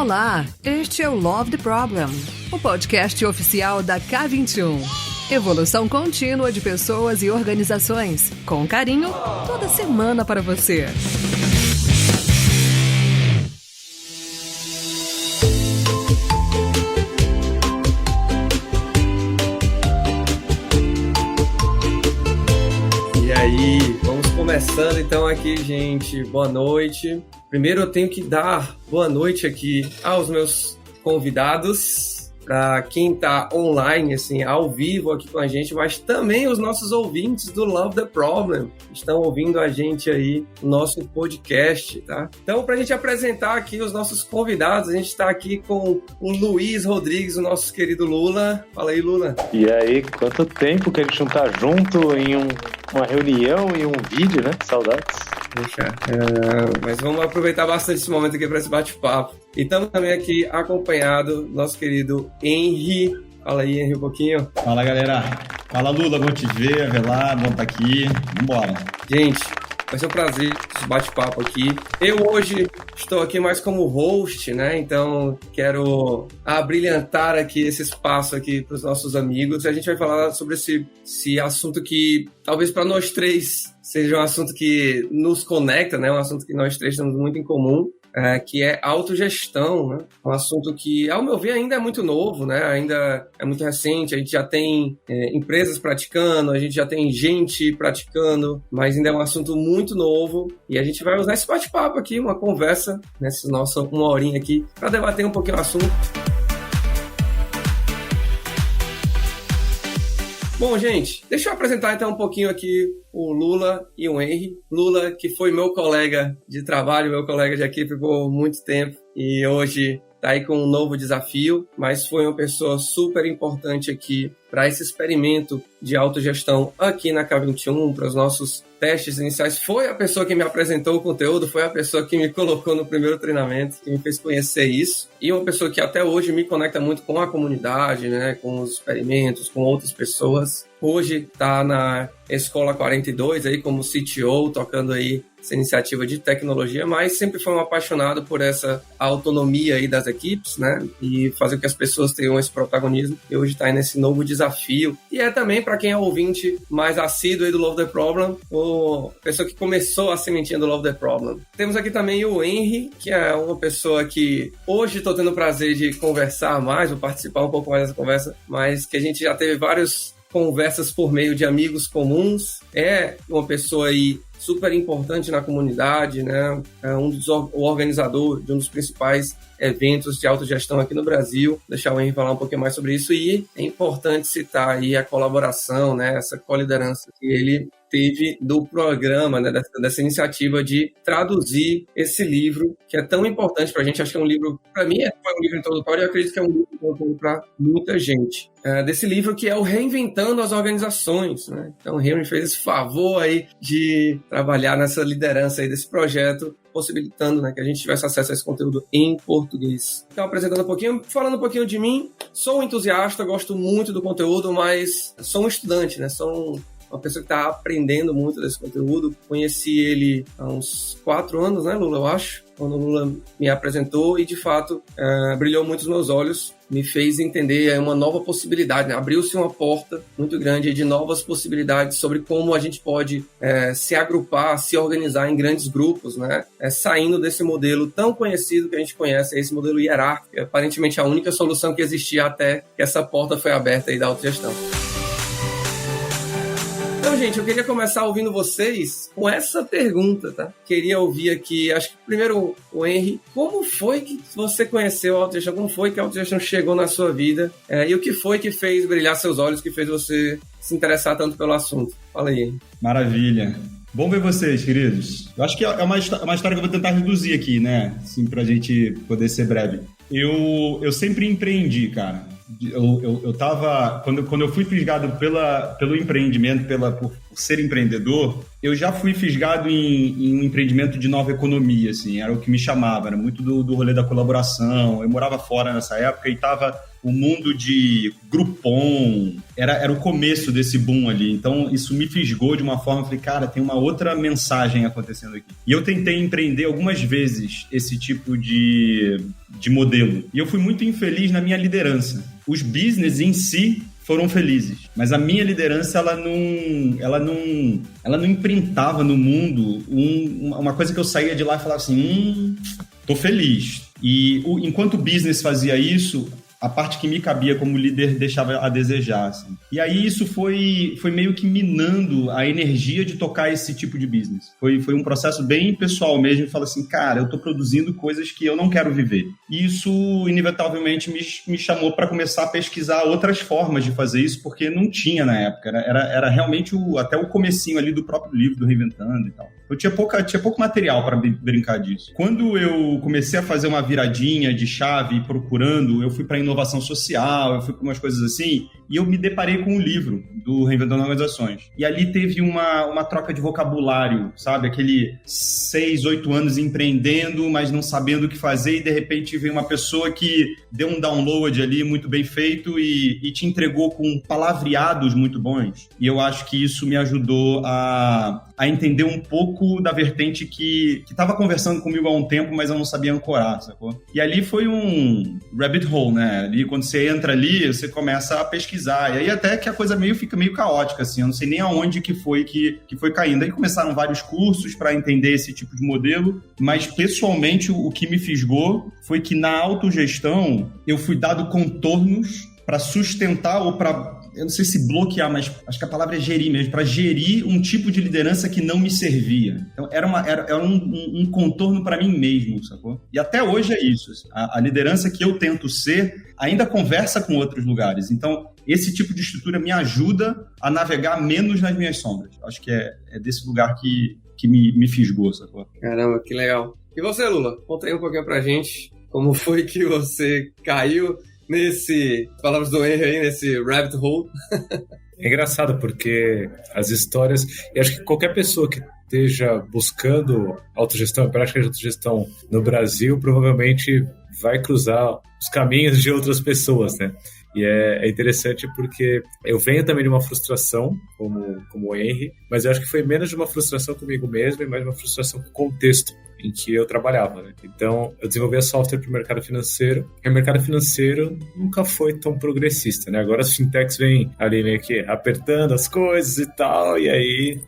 Olá, este é o Love the Problem, o podcast oficial da K21. Evolução contínua de pessoas e organizações, com carinho, toda semana para você. E aí, vamos começando então aqui, gente. Boa noite. Primeiro eu tenho que dar boa noite aqui aos meus convidados, para quem está online, assim, ao vivo aqui com a gente, mas também os nossos ouvintes do Love the Problem estão ouvindo a gente aí no nosso podcast, tá? Então, para a gente apresentar aqui os nossos convidados, a gente está aqui com o Luiz Rodrigues, o nosso querido Lula. Fala aí, Lula. E aí, quanto tempo que a gente não tá junto em uma reunião e um vídeo, né? Saudades. Mas vamos aproveitar bastante esse momento aqui para esse bate-papo. E estamos também aqui acompanhado do nosso querido Henry. Fala aí, Henry, um pouquinho. Fala, galera. Fala, Lula, bom te ver, Avelar, bom estar aqui. Vambora. Gente, vai ser um prazer esse bate-papo aqui. Eu hoje estou aqui mais como host, né? Então quero abrilhantar aqui esse espaço aqui para os nossos amigos. A gente vai falar sobre esse assunto que talvez para nós três seja um assunto que nos conecta, né? Um assunto que nós três temos muito em comum. Que é autogestão, né? Um assunto que, ao meu ver, ainda é muito novo, né? Ainda é muito recente, a gente já tem empresas praticando, a gente já tem gente praticando, mas ainda é um assunto muito novo e a gente vai usar esse bate-papo aqui, uma conversa, nessa nossa uma horinha aqui, para debater um pouquinho o assunto. Bom, gente, deixa eu apresentar então um pouquinho aqui o Lula e o Henry. Lula, que foi meu colega de trabalho, meu colega de equipe por muito tempo e hoje está aí com um novo desafio, mas foi uma pessoa super importante aqui para esse experimento de autogestão aqui na K21, para os nossos testes iniciais. Foi a pessoa que me apresentou o conteúdo, foi a pessoa que me colocou no primeiro treinamento, que me fez conhecer isso, e uma pessoa que até hoje me conecta muito com a comunidade, né, com os experimentos, com outras pessoas. Hoje está na Escola 42 aí como CTO, tocando aí essa iniciativa de tecnologia, mas sempre foi um apaixonado por essa autonomia aí das equipes, né, e fazer com que as pessoas tenham esse protagonismo, e hoje está aí nesse novo desafio. E é também, para quem é ouvinte mais assíduo aí do Love the Problem, a pessoa que começou a sementinha do Love the Problem. Temos aqui também o Henry, que é uma pessoa que hoje estou tendo o prazer de conversar mais, vou participar um pouco mais dessa conversa, mas que a gente já teve várias conversas por meio de amigos comuns. É uma pessoa aí super importante na comunidade, né? É o organizador de um dos principais eventos de autogestão aqui no Brasil. Deixar o Henry falar um pouquinho mais sobre isso, e é importante citar aí a colaboração, né? Essa coliderança que ele teve do programa, né, dessa iniciativa de traduzir esse livro, que é tão importante para a gente. Acho que é um livro, para mim, foi um livro introdutório, e eu acredito que é um livro introdutório para muita gente. Desse livro que é o Reinventando as Organizações, né? Então o Henry fez esse favor aí de trabalhar nessa liderança aí desse projeto, possibilitando, né, que a gente tivesse acesso a esse conteúdo em português. Então, apresentando um pouquinho, falando um pouquinho de mim, sou um entusiasta, gosto muito do conteúdo, mas sou um estudante, né? Sou uma pessoa que está aprendendo muito desse conteúdo. Conheci ele há uns 4 anos, né, Lula, eu acho, quando o Lula me apresentou, e de fato brilhou muito os meus olhos, me fez entender uma nova possibilidade, né? Abriu-se uma porta muito grande de novas possibilidades sobre como a gente pode se agrupar, se organizar em grandes grupos, né? Saindo desse modelo tão conhecido que a gente conhece, esse modelo hierárquico, aparentemente a única solução que existia até que essa porta foi aberta aí da autogestão. Então, gente, eu queria começar ouvindo vocês com essa pergunta, tá? Queria ouvir aqui, acho que primeiro o Henry, como foi que você conheceu a autogestão? Como foi que a autogestão chegou na sua vida? E o que foi que fez brilhar seus olhos, que fez você se interessar tanto pelo assunto? Fala aí, Henry. Maravilha. Bom ver vocês, queridos. Eu acho que é uma história que eu vou tentar reduzir aqui, né? Assim, pra gente poder ser breve. Eu sempre empreendi, cara. Eu tava, quando eu fui fisgado pelo empreendimento, por ser empreendedor, eu já fui fisgado em um empreendimento de nova economia, assim, era o que me chamava, era muito do rolê da colaboração. Eu morava fora nessa época e estava o mundo de Groupon, era o começo desse boom ali. Então, isso me fisgou de uma forma, eu falei, cara, tem uma outra mensagem acontecendo aqui. E eu tentei empreender algumas vezes esse tipo de modelo. E eu fui muito infeliz na minha liderança. Os business em si foram felizes, mas a minha liderança ela não imprintava no mundo uma coisa que eu saía de lá e falava assim, tô feliz. E enquanto o business fazia isso, a parte que me cabia como líder deixava a desejar, assim. E aí isso foi meio que minando a energia de tocar esse tipo de business. Foi um processo bem pessoal mesmo, de falar assim, cara, eu tô produzindo coisas que eu não quero viver. E isso, inevitavelmente, me chamou para começar a pesquisar outras formas de fazer isso, porque não tinha na época. Era realmente até o comecinho ali do próprio livro, do Reinventando e tal. Eu tinha pouco material para brincar disso. Quando eu comecei a fazer uma viradinha de chave procurando, eu fui para inovação social, eu fui para umas coisas assim, e eu me deparei com um livro do Reinventando Organizações. E ali teve uma troca de vocabulário, sabe? Aquele 6, 8 anos empreendendo, mas não sabendo o que fazer, e de repente veio uma pessoa que deu um download ali muito bem feito e te entregou com palavreados muito bons. E eu acho que isso me ajudou a entender um pouco da vertente que estava conversando comigo há um tempo, mas eu não sabia ancorar, sacou? E ali foi um rabbit hole, né? Ali, quando você entra ali, você começa a pesquisar. E aí até que a coisa fica meio caótica, assim. Eu não sei nem aonde que foi caindo. Aí começaram vários cursos para entender esse tipo de modelo, mas pessoalmente o que me fisgou foi que na autogestão eu fui dado contornos para sustentar ou para... Eu não sei se bloquear, mas acho que a palavra é gerir mesmo, para gerir um tipo de liderança que não me servia. Então, era um contorno para mim mesmo, sacou? E até hoje é isso. A liderança que eu tento ser ainda conversa com outros lugares. Então, esse tipo de estrutura me ajuda a navegar menos nas minhas sombras. Acho que é desse lugar que me fisgou, sacou? Caramba, que legal. E você, Lula? Conta aí um pouquinho pra gente como foi que você caiu palavras do Henry aí, nesse rabbit hole. É engraçado porque as histórias, e acho que qualquer pessoa que esteja buscando autogestão, prática de autogestão no Brasil, provavelmente vai cruzar os caminhos de outras pessoas, né? E é interessante porque eu venho também de uma frustração, como o Henry, mas eu acho que foi menos de uma frustração comigo mesmo e mais uma frustração com o contexto em que eu trabalhava, né? Então, eu desenvolvia software para o mercado financeiro, e o mercado financeiro nunca foi tão progressista, né? Agora as fintechs vêm ali meio que apertando as coisas e tal, e aí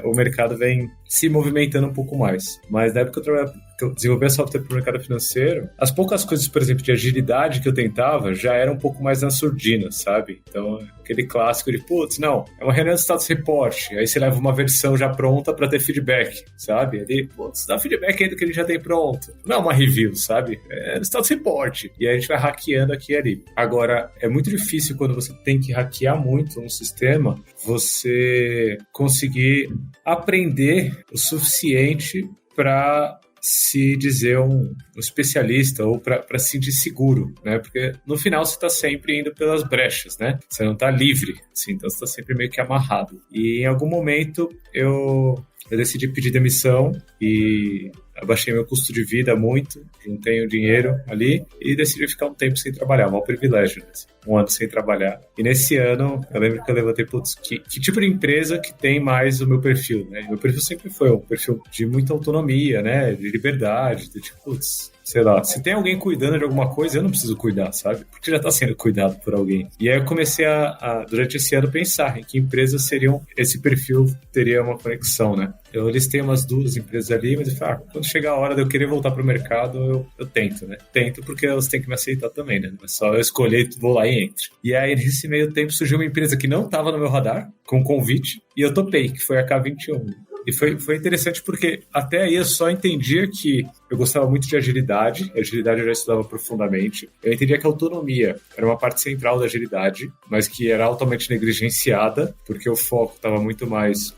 o mercado vem se movimentando um pouco mais. Mas na época que eu desenvolvia software para o mercado financeiro, as poucas coisas, por exemplo, de agilidade que eu tentava já eram um pouco mais na surdina, sabe? Então, aquele clássico de, não, é uma reunião de status report, aí você leva uma versão já pronta para ter feedback, sabe? Ali, dá feedback aí do que a gente já tem pronto. Não é uma review, sabe? É status report. E aí a gente vai hackeando aqui e ali. Agora, é muito difícil quando você tem que hackear muito um sistema, você conseguir aprender o suficiente para se dizer um especialista ou para se sentir seguro, né? Porque no final você está sempre indo pelas brechas, né? Você não está livre, assim, então você está sempre meio que amarrado. E em algum momento eu decidi pedir demissão e abaixei meu custo de vida muito, juntei o dinheiro ali e decidi ficar um tempo sem trabalhar, um privilégio, né? Um ano sem trabalhar. E nesse ano, eu lembro que eu levantei, que tipo de empresa que tem mais o meu perfil, né? Meu perfil sempre foi um perfil de muita autonomia, né? De liberdade, de tipo, sei lá, se tem alguém cuidando de alguma coisa, eu não preciso cuidar, sabe? Porque já está sendo cuidado por alguém. E aí eu comecei durante esse ano, pensar em que empresas esse perfil teria uma conexão, né? Eu listei umas 2 empresas ali, mas eu falei, quando chegar a hora de eu querer voltar pro mercado, eu tento, né? Tento porque elas têm que me aceitar também, né? Não é só eu escolher, vou lá e entre. E aí, nesse meio tempo, surgiu uma empresa que não estava no meu radar, com convite, e eu topei, que foi a K21. E foi interessante porque até aí eu só entendia que eu gostava muito de agilidade. A agilidade eu já estudava profundamente. Eu entendia que a autonomia era uma parte central da agilidade, mas que era altamente negligenciada, porque o foco estava muito mais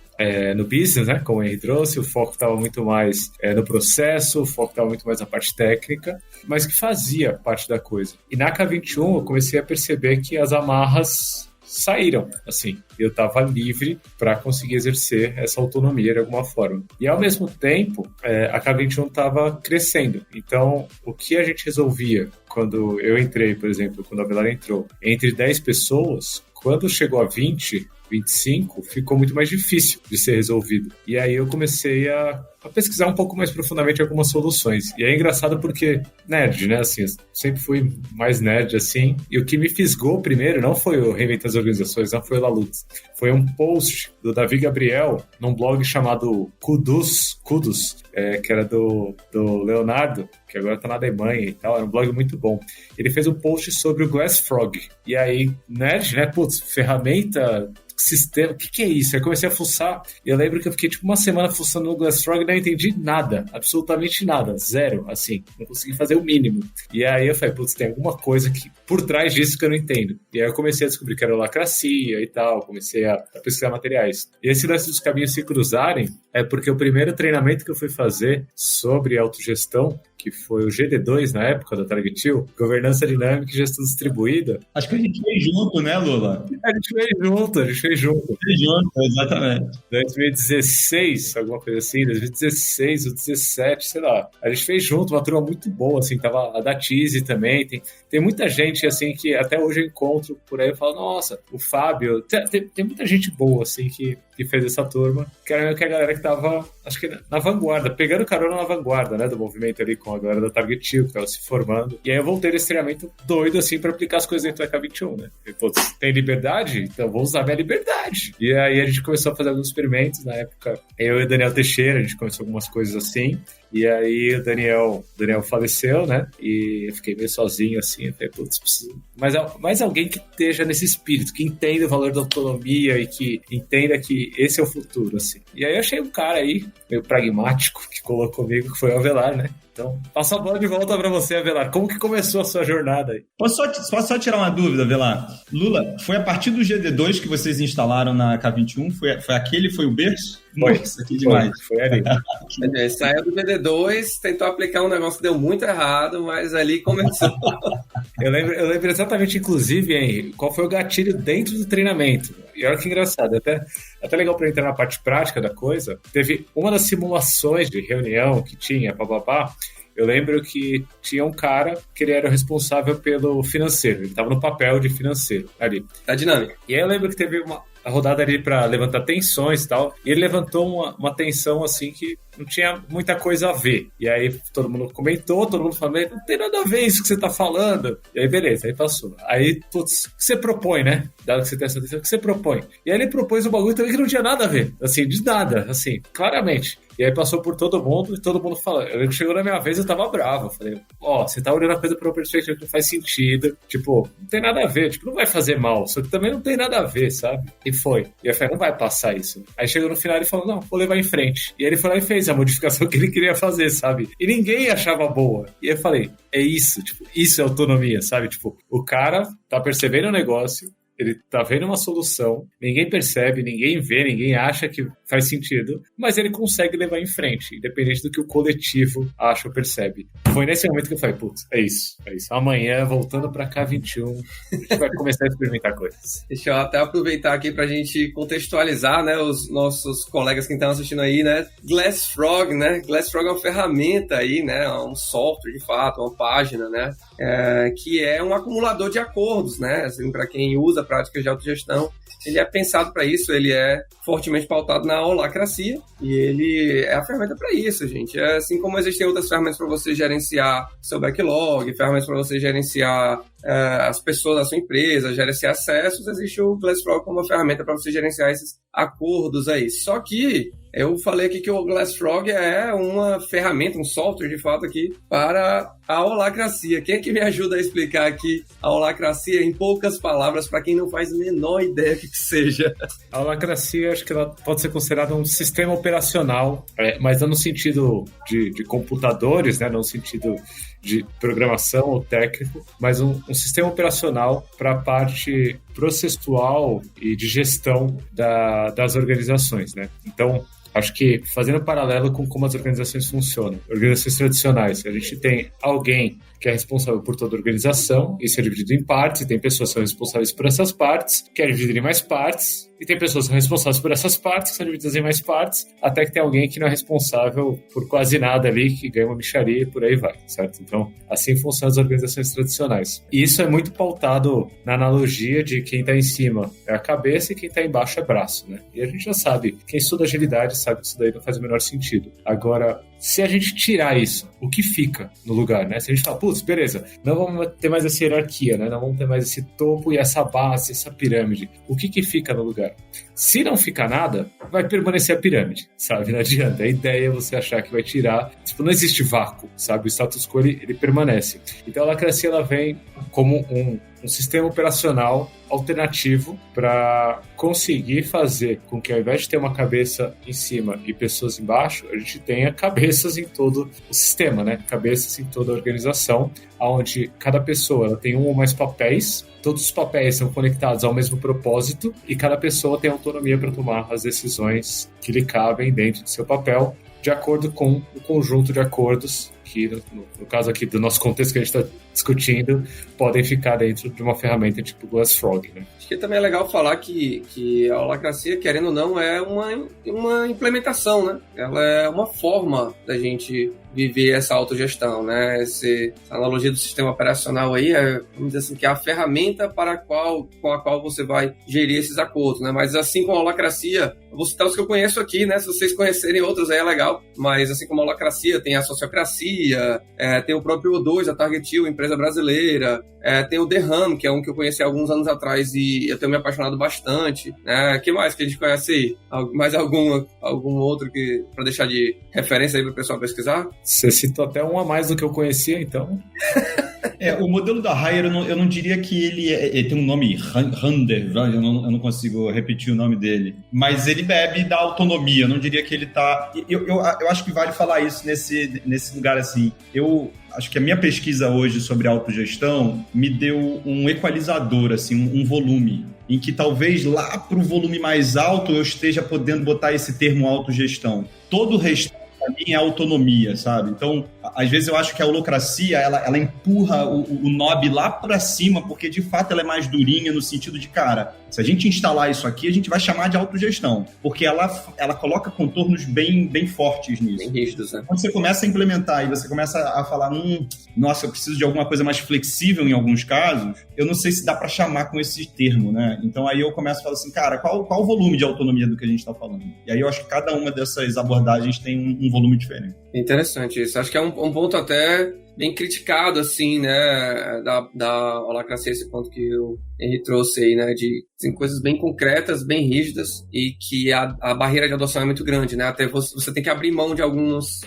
no business, né, como o Henry trouxe, o foco estava muito mais no processo, o foco estava muito mais na parte técnica, mas que fazia parte da coisa. E na K21 eu comecei a perceber que as amarras saíram, assim. Eu estava livre para conseguir exercer essa autonomia de alguma forma. E, ao mesmo tempo, a K21 estava crescendo. Então, o que a gente resolvia quando eu entrei, por exemplo, quando a Avelar entrou, entre 10 pessoas, quando chegou a 20, 25, ficou muito mais difícil de ser resolvido. E aí eu comecei a pesquisar um pouco mais profundamente algumas soluções. E é engraçado porque nerd, né? Assim, eu sempre fui mais nerd, assim. E o que me fisgou primeiro não foi o Reinventando as Organizações, não foi o Lalutz. Foi um post do Davi Gabriel num blog chamado Kudus, que era do Leonardo, que agora tá na Alemanha e tal. Era um blog muito bom. Ele fez um post sobre o Glassfrog. E aí, nerd, né? Putz, ferramenta... sistema, o que é isso? Aí comecei a fuçar, e eu lembro que eu fiquei tipo uma semana fuçando no Glassfrog e não entendi nada, absolutamente nada, zero, assim, não consegui fazer o mínimo. E aí eu falei, putz, tem alguma coisa que, por trás disso que eu não entendo. E aí eu comecei a descobrir que era holacracia e tal, comecei a pesquisar materiais. E esse lance dos caminhos se cruzarem é porque o primeiro treinamento que eu fui fazer sobre autogestão, que foi o GD2 na época da Target 2, Governança Dinâmica e Gestão Distribuída. Acho que a gente fez junto, né, Lula? A gente fez junto. Fez junto, exatamente. 2016, alguma coisa assim, 2016 ou 2017, sei lá. A gente fez junto, uma turma muito boa, assim, tava a da Tizi também, tem muita gente, assim, que até hoje eu encontro por aí, eu falo, nossa, o Fábio, tem muita gente boa, assim, que fez essa turma, que era que a galera que tava, acho que na vanguarda, pegando carona na vanguarda, né, do movimento ali com a galera da Target 2, que tava se formando. E aí eu voltei nesse treinamento doido, assim, pra aplicar as coisas dentro da K21, né. E, pô, tem liberdade? Então vou usar minha liberdade. E aí a gente começou a fazer alguns experimentos na época. Eu e o Daniel Teixeira, a gente começou algumas coisas assim. E aí o Daniel faleceu, né? E eu fiquei meio sozinho, assim. Eu falei, putz, preciso... Mas alguém que esteja nesse espírito, que entenda o valor da autonomia e que entenda que esse é o futuro, assim. E aí eu achei um cara aí, meio pragmático, que colou comigo, que foi o Avelar, né? Então, passo a bola de volta para você, Avelar. Como que começou a sua jornada aí? Posso só tirar uma dúvida, Avelar? Lula, foi a partir do GD2 que vocês instalaram na K21? Foi o berço? Nossa, que demais. Foi ali. Saiu do GD2, tentou aplicar um negócio que deu muito errado, mas ali começou. Eu lembro exatamente, inclusive, Henry, qual foi o gatilho dentro do treinamento. E olha que engraçado, até legal para entrar na parte prática da coisa. Teve uma das simulações de reunião que tinha, papapá. Eu lembro que tinha um cara que ele era o responsável pelo financeiro. Ele estava no papel de financeiro ali. Tá dinâmico. E aí eu lembro que teve a rodada ali para levantar tensões e tal. E ele levantou uma tensão assim que não tinha muita coisa a ver. E aí todo mundo comentou, todo mundo falou, não tem nada a ver isso que você tá falando. E aí beleza, aí passou. Aí, putz, o que você propõe, né? Dado que você tem essa tensão, o que você propõe? E aí ele propôs um bagulho também que não tinha nada a ver. Assim, de nada, assim, claramente. E aí passou por todo mundo e todo mundo falando. Eu lembro que chegou na minha vez, eu tava bravo. Eu falei, você tá olhando a coisa por uma perspectiva que não faz sentido. Tipo, não tem nada a ver. Tipo, não vai fazer mal. Só que também não tem nada a ver, sabe? E foi. E eu falei, não vai passar isso. Aí chegou no final e falou, não, vou levar em frente. E aí ele foi lá e fez a modificação que ele queria fazer, sabe? E ninguém achava boa. E eu falei, é isso. Tipo, isso é autonomia, sabe? Tipo, o cara tá percebendo o negócio, ele tá vendo uma solução, ninguém percebe, ninguém vê, ninguém acha que faz sentido, mas ele consegue levar em frente, independente do que o coletivo acha ou percebe. Foi nesse momento que eu falei, putz, é isso. Amanhã, voltando pra K21, a gente vai começar a experimentar coisas. Deixa eu até aproveitar aqui pra gente contextualizar, né, os nossos colegas que estão assistindo aí, né, Glassfrog, né, Glassfrog é uma ferramenta aí, né, um software de fato, uma página, né, que é um acumulador de acordos, né, assim, para quem usa práticas de autogestão, ele é pensado para isso, ele é fortemente pautado na holacracia e ele é a ferramenta para isso, gente. É assim como existem outras ferramentas para você gerenciar seu backlog, ferramentas para você gerenciar as pessoas da sua empresa, gerenciar acessos, existe o Glassfrog como uma ferramenta para você gerenciar esses acordos aí. Só que eu falei aqui que o Glassfrog é uma ferramenta, um software de fato aqui para a holacracia. Quem é que me ajuda a explicar aqui a holacracia em poucas palavras para quem não faz a menor ideia do que seja? A holacracia, acho que ela pode ser considerada um sistema operacional, mas não no sentido de computadores, né? Não no sentido de programação ou técnico, mas um sistema operacional para a parte processual e de gestão das organizações, né? Então, acho que fazendo um paralelo com como as organizações funcionam, organizações tradicionais, a gente tem alguém que é responsável por toda a organização, isso é dividido em partes, e tem pessoas que são responsáveis por essas partes, que é dividido em mais partes, e tem pessoas que são responsáveis por essas partes, que são divididas em mais partes, até que tem alguém que não é responsável por quase nada ali, que ganha uma mixaria e por aí vai, certo? Então, assim funcionam as organizações tradicionais. E isso é muito pautado na analogia de quem está em cima é a cabeça e quem está embaixo é braço, né? E a gente já sabe, quem estuda agilidade sabe que isso daí não faz o menor sentido. Agora, se a gente tirar isso, o que fica no lugar, né? Se a gente fala, putz, beleza, não vamos ter mais essa hierarquia, né? Não vamos ter mais esse topo e essa base, essa pirâmide. O que fica no lugar? Se não ficar nada, vai permanecer a pirâmide, sabe? Não adianta. A ideia é você achar que vai tirar... Tipo, não existe vácuo, sabe? O status quo, ele permanece. Então, a holacracia, ela vem como um sistema operacional alternativo para conseguir fazer com que, ao invés de ter uma cabeça em cima e pessoas embaixo, a gente tenha cabeças em todo o sistema, né? Cabeças em toda a organização, onde cada pessoa ela tem um ou mais papéis, todos os papéis são conectados ao mesmo propósito e cada pessoa tem autonomia para tomar as decisões que lhe cabem dentro do seu papel, de acordo com o conjunto de acordos que, no caso aqui do nosso contexto que a gente está discutindo, podem ficar dentro de uma ferramenta tipo Glassfrog, né? Acho que também é legal falar que a holacracia, querendo ou não, é uma implementação, né? Ela é uma forma da gente viver essa autogestão, né? Essa analogia do sistema operacional aí vamos dizer assim, que é a ferramenta com a qual você vai gerir esses acordos, né? Mas assim como a holacracia, eu vou citar os que eu conheço aqui, né? Se vocês conhecerem outros aí é legal, mas assim como a holacracia, tem a sociocracia, tem o próprio O2, a Target Hill, empresa brasileira, tem o The Ham, que é um que eu conheci há alguns anos atrás e eu tenho me apaixonado bastante, né? Que mais que a gente conhece aí? Mais algum outro que para deixar de referência aí para o pessoal pesquisar? Você citou até um a mais do que eu conhecia, então. O modelo da Hire, eu não diria que ele tem um nome, Rander, eu não consigo repetir o nome dele, mas ele bebe da autonomia, eu não diria que ele tá... Eu acho que vale falar isso nesse lugar assim. Eu acho que a minha pesquisa hoje sobre autogestão me deu um equalizador, assim, um volume, em que talvez lá para o volume mais alto eu esteja podendo botar esse termo autogestão. Todo o resto para mim é autonomia, sabe? Então, às vezes eu acho que a holacracia, ela empurra o knob lá para cima, porque de fato ela é mais durinha no sentido de, cara, se a gente instalar isso aqui, a gente vai chamar de autogestão, porque ela coloca contornos bem fortes nisso. Bem rígidos, né? Quando você começa a implementar e você começa a falar, nossa, eu preciso de alguma coisa mais flexível em alguns casos, eu não sei se dá para chamar com esse termo, né? Então aí eu começo a falar assim, cara, qual o volume de autonomia do que a gente está falando? E aí eu acho que cada uma dessas abordagens tem um volume diferente. Interessante isso. Acho que é um ponto até bem criticado, assim, né, da holacracia, esse ponto que o Henry trouxe aí, né, de tem coisas bem concretas, bem rígidas, e que a barreira de adoção é muito grande, né, até você tem que abrir mão de algumas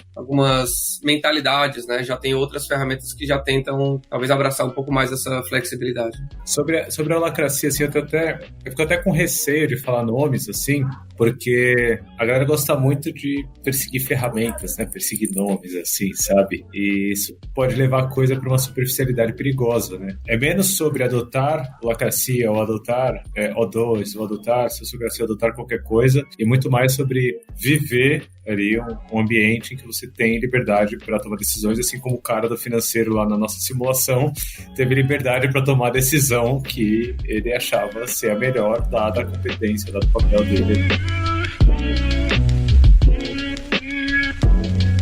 mentalidades, né, já tem outras ferramentas que já tentam, talvez, abraçar um pouco mais essa flexibilidade. Sobre a holacracia, assim, eu fico até com receio de falar nomes, assim, porque a galera gosta muito de perseguir ferramentas, né, perseguir nomes, assim, sabe, e isso pode levar a coisa para uma superficialidade perigosa, né, é menos sobre adotar holacracia ou adotar O2, ou adotar sociocracia, adotar qualquer coisa, e muito mais sobre viver ali um ambiente em que você tem liberdade para tomar decisões, assim como o cara do financeiro lá na nossa simulação teve liberdade para tomar a decisão que ele achava ser a melhor, dada a competência, dado o papel dele.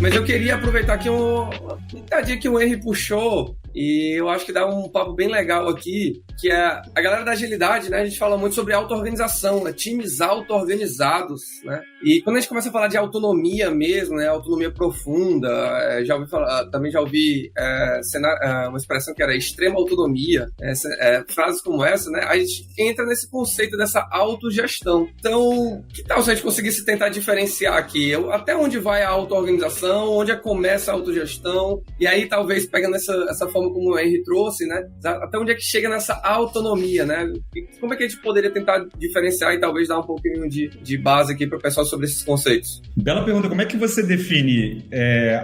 Mas eu queria aproveitar aqui uma pitadinha que o Henry puxou, e eu acho que dá um papo bem legal aqui, que é a galera da agilidade, né? A gente fala muito sobre auto-organização, né? Times auto-organizados, né? E quando a gente começa a falar de autonomia mesmo, né? Autonomia profunda, também já ouvi uma expressão que era extrema autonomia, frases como essa, né? A gente entra nesse conceito dessa autogestão. Então, que tal se a gente conseguisse tentar diferenciar aqui? Até onde vai a auto-organização, onde começa a autogestão, e aí talvez pegando essa forma como o Henry trouxe, né? Até onde é que chega nessa autonomia, né? E como é que a gente poderia tentar diferenciar e talvez dar um pouquinho de base aqui para o pessoal sobre esses conceitos? Bela pergunta. Como é que você define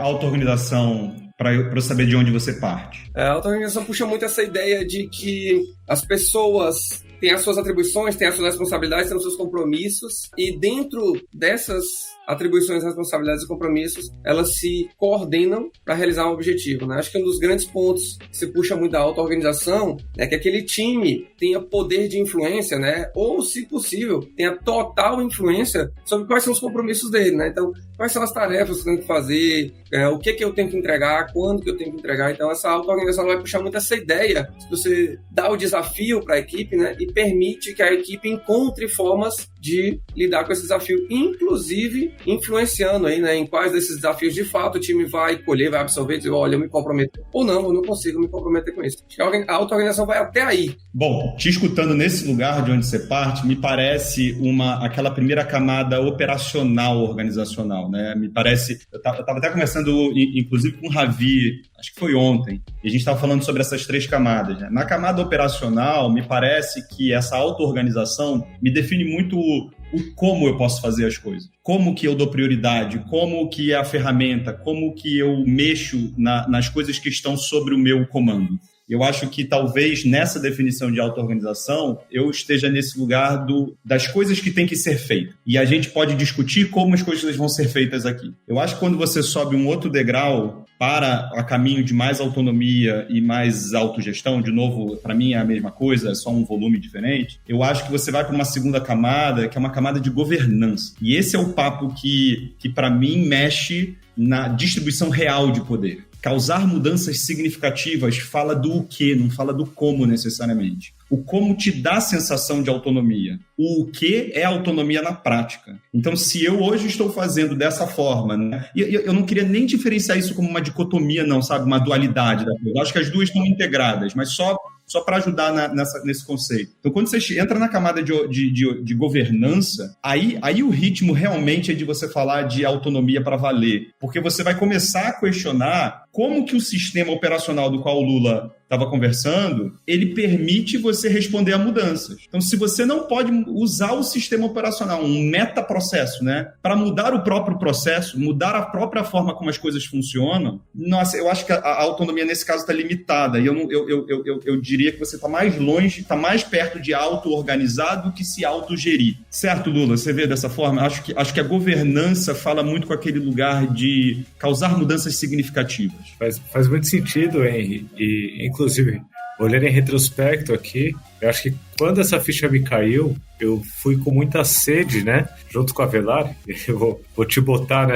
auto-organização para eu saber de onde você parte? A auto-organização puxa muito essa ideia de que as pessoas tem as suas atribuições, tem as suas responsabilidades, tem os seus compromissos, e dentro dessas atribuições, responsabilidades e compromissos, elas se coordenam para realizar um objetivo, né? Acho que um dos grandes pontos que se puxa muito da auto-organização é que aquele time tenha poder de influência, né? Ou, se possível, tenha total influência sobre quais são os compromissos dele, né? Então, quais são as tarefas que eu tenho que fazer, o que eu tenho que entregar, quando que eu tenho que entregar. Então, essa auto-organização vai puxar muito essa ideia de você dar o desafio para a equipe, né? E permite que a equipe encontre formas de lidar com esse desafio, inclusive influenciando aí, né, em quais desses desafios de fato o time vai colher, vai absorver, dizer, olha, eu me comprometo, ou não, eu não consigo me comprometer com isso. A auto-organização vai até aí. Bom, te escutando nesse lugar de onde você parte, me parece aquela primeira camada operacional organizacional, né? Me parece, eu estava até conversando, inclusive, com o Ravi, acho que foi ontem, e a gente estava falando sobre essas 3 camadas, né? Na camada operacional, me parece que essa auto-organização me define muito o como eu posso fazer as coisas, como que eu dou prioridade, como que é a ferramenta, como que eu mexo nas coisas que estão sobre o meu comando. Eu acho que talvez nessa definição de auto-organização eu esteja nesse lugar das coisas que têm que ser feitas. E a gente pode discutir como as coisas vão ser feitas aqui. Eu acho que quando você sobe um outro degrau para a caminho de mais autonomia e mais autogestão, de novo, para mim é a mesma coisa, é só um volume diferente, eu acho que você vai para uma segunda camada, que é uma camada de governança. E esse é o papo que para mim mexe na distribuição real de poder. Causar mudanças significativas fala do o que, não fala do como necessariamente. O como te dá a sensação de autonomia. O que é autonomia na prática. Então, se eu hoje estou fazendo dessa forma, né? E eu não queria nem diferenciar isso como uma dicotomia, não, sabe? Uma dualidade da coisa. Eu acho que as duas estão integradas, mas só para ajudar nesse conceito. Então, quando você entra na camada de governança, aí o ritmo realmente é de você falar de autonomia para valer. Porque você vai começar a questionar como que o sistema operacional do qual o Lula estava conversando, ele permite você responder a mudanças. Então, se você não pode usar o sistema operacional, um metaprocesso, né, para mudar o próprio processo, mudar a própria forma como as coisas funcionam, nossa, eu acho que a autonomia nesse caso está limitada. E eu diria que você está mais longe, está mais perto de auto-organizar do que se autogerir. Certo, Lula? Você vê dessa forma? Acho que a governança fala muito com aquele lugar de causar mudanças significativas. Faz muito sentido, Henry. E, inclusive, olhando em retrospecto aqui, eu acho que quando essa ficha me caiu, eu fui com muita sede, né? Junto com a Avelar, eu vou te botar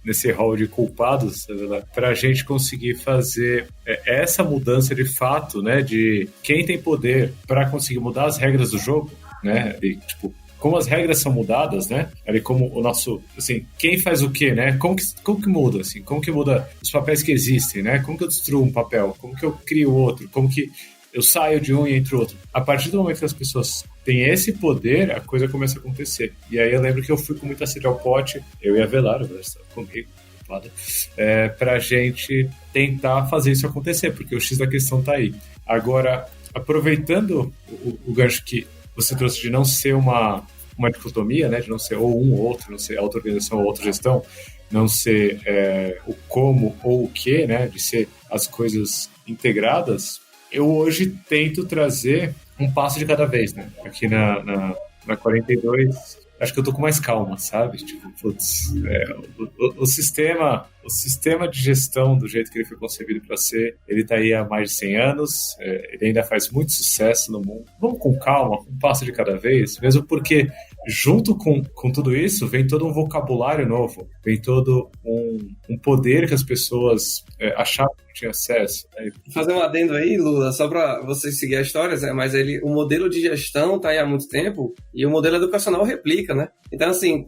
nesse hall de culpados, Avelar, para a gente conseguir fazer essa mudança de fato, né? De quem tem poder para conseguir mudar as regras do jogo, né? E, tipo, como as regras são mudadas, né? Ali como o nosso, assim, quem faz o quê, né? Como que muda, assim? Como que muda os papéis que existem, né? Como que eu destruo um papel? Como que eu crio outro? Como que eu saio de um e entro outro? A partir do momento que as pessoas têm esse poder, a coisa começa a acontecer. E aí eu lembro que eu fui com muita sede ao pote, eu e a Avelar estava comigo, pra gente tentar fazer isso acontecer, porque o X da questão tá aí. Agora, aproveitando o gancho que você trouxe de não ser uma dicotomia, né? De não ser ou um ou outro, não ser auto-organização ou autogestão, não ser o como ou o que, né? De ser as coisas integradas, eu hoje tento trazer um passo de cada vez, né? Aqui na 42, acho que eu tô com mais calma, sabe? Tipo, putz, o sistema de gestão, do jeito que ele foi concebido para ser, ele tá aí há mais de 100 anos, ele ainda faz muito sucesso no mundo. Vamos com calma, um passo de cada vez, mesmo porque junto com tudo isso vem todo um vocabulário novo, vem todo um poder que as pessoas achavam que tinha acesso. Vou fazer um adendo aí, Lula, só para você seguir a história, mas o modelo de gestão tá aí há muito tempo e o modelo educacional replica, né? Então, assim,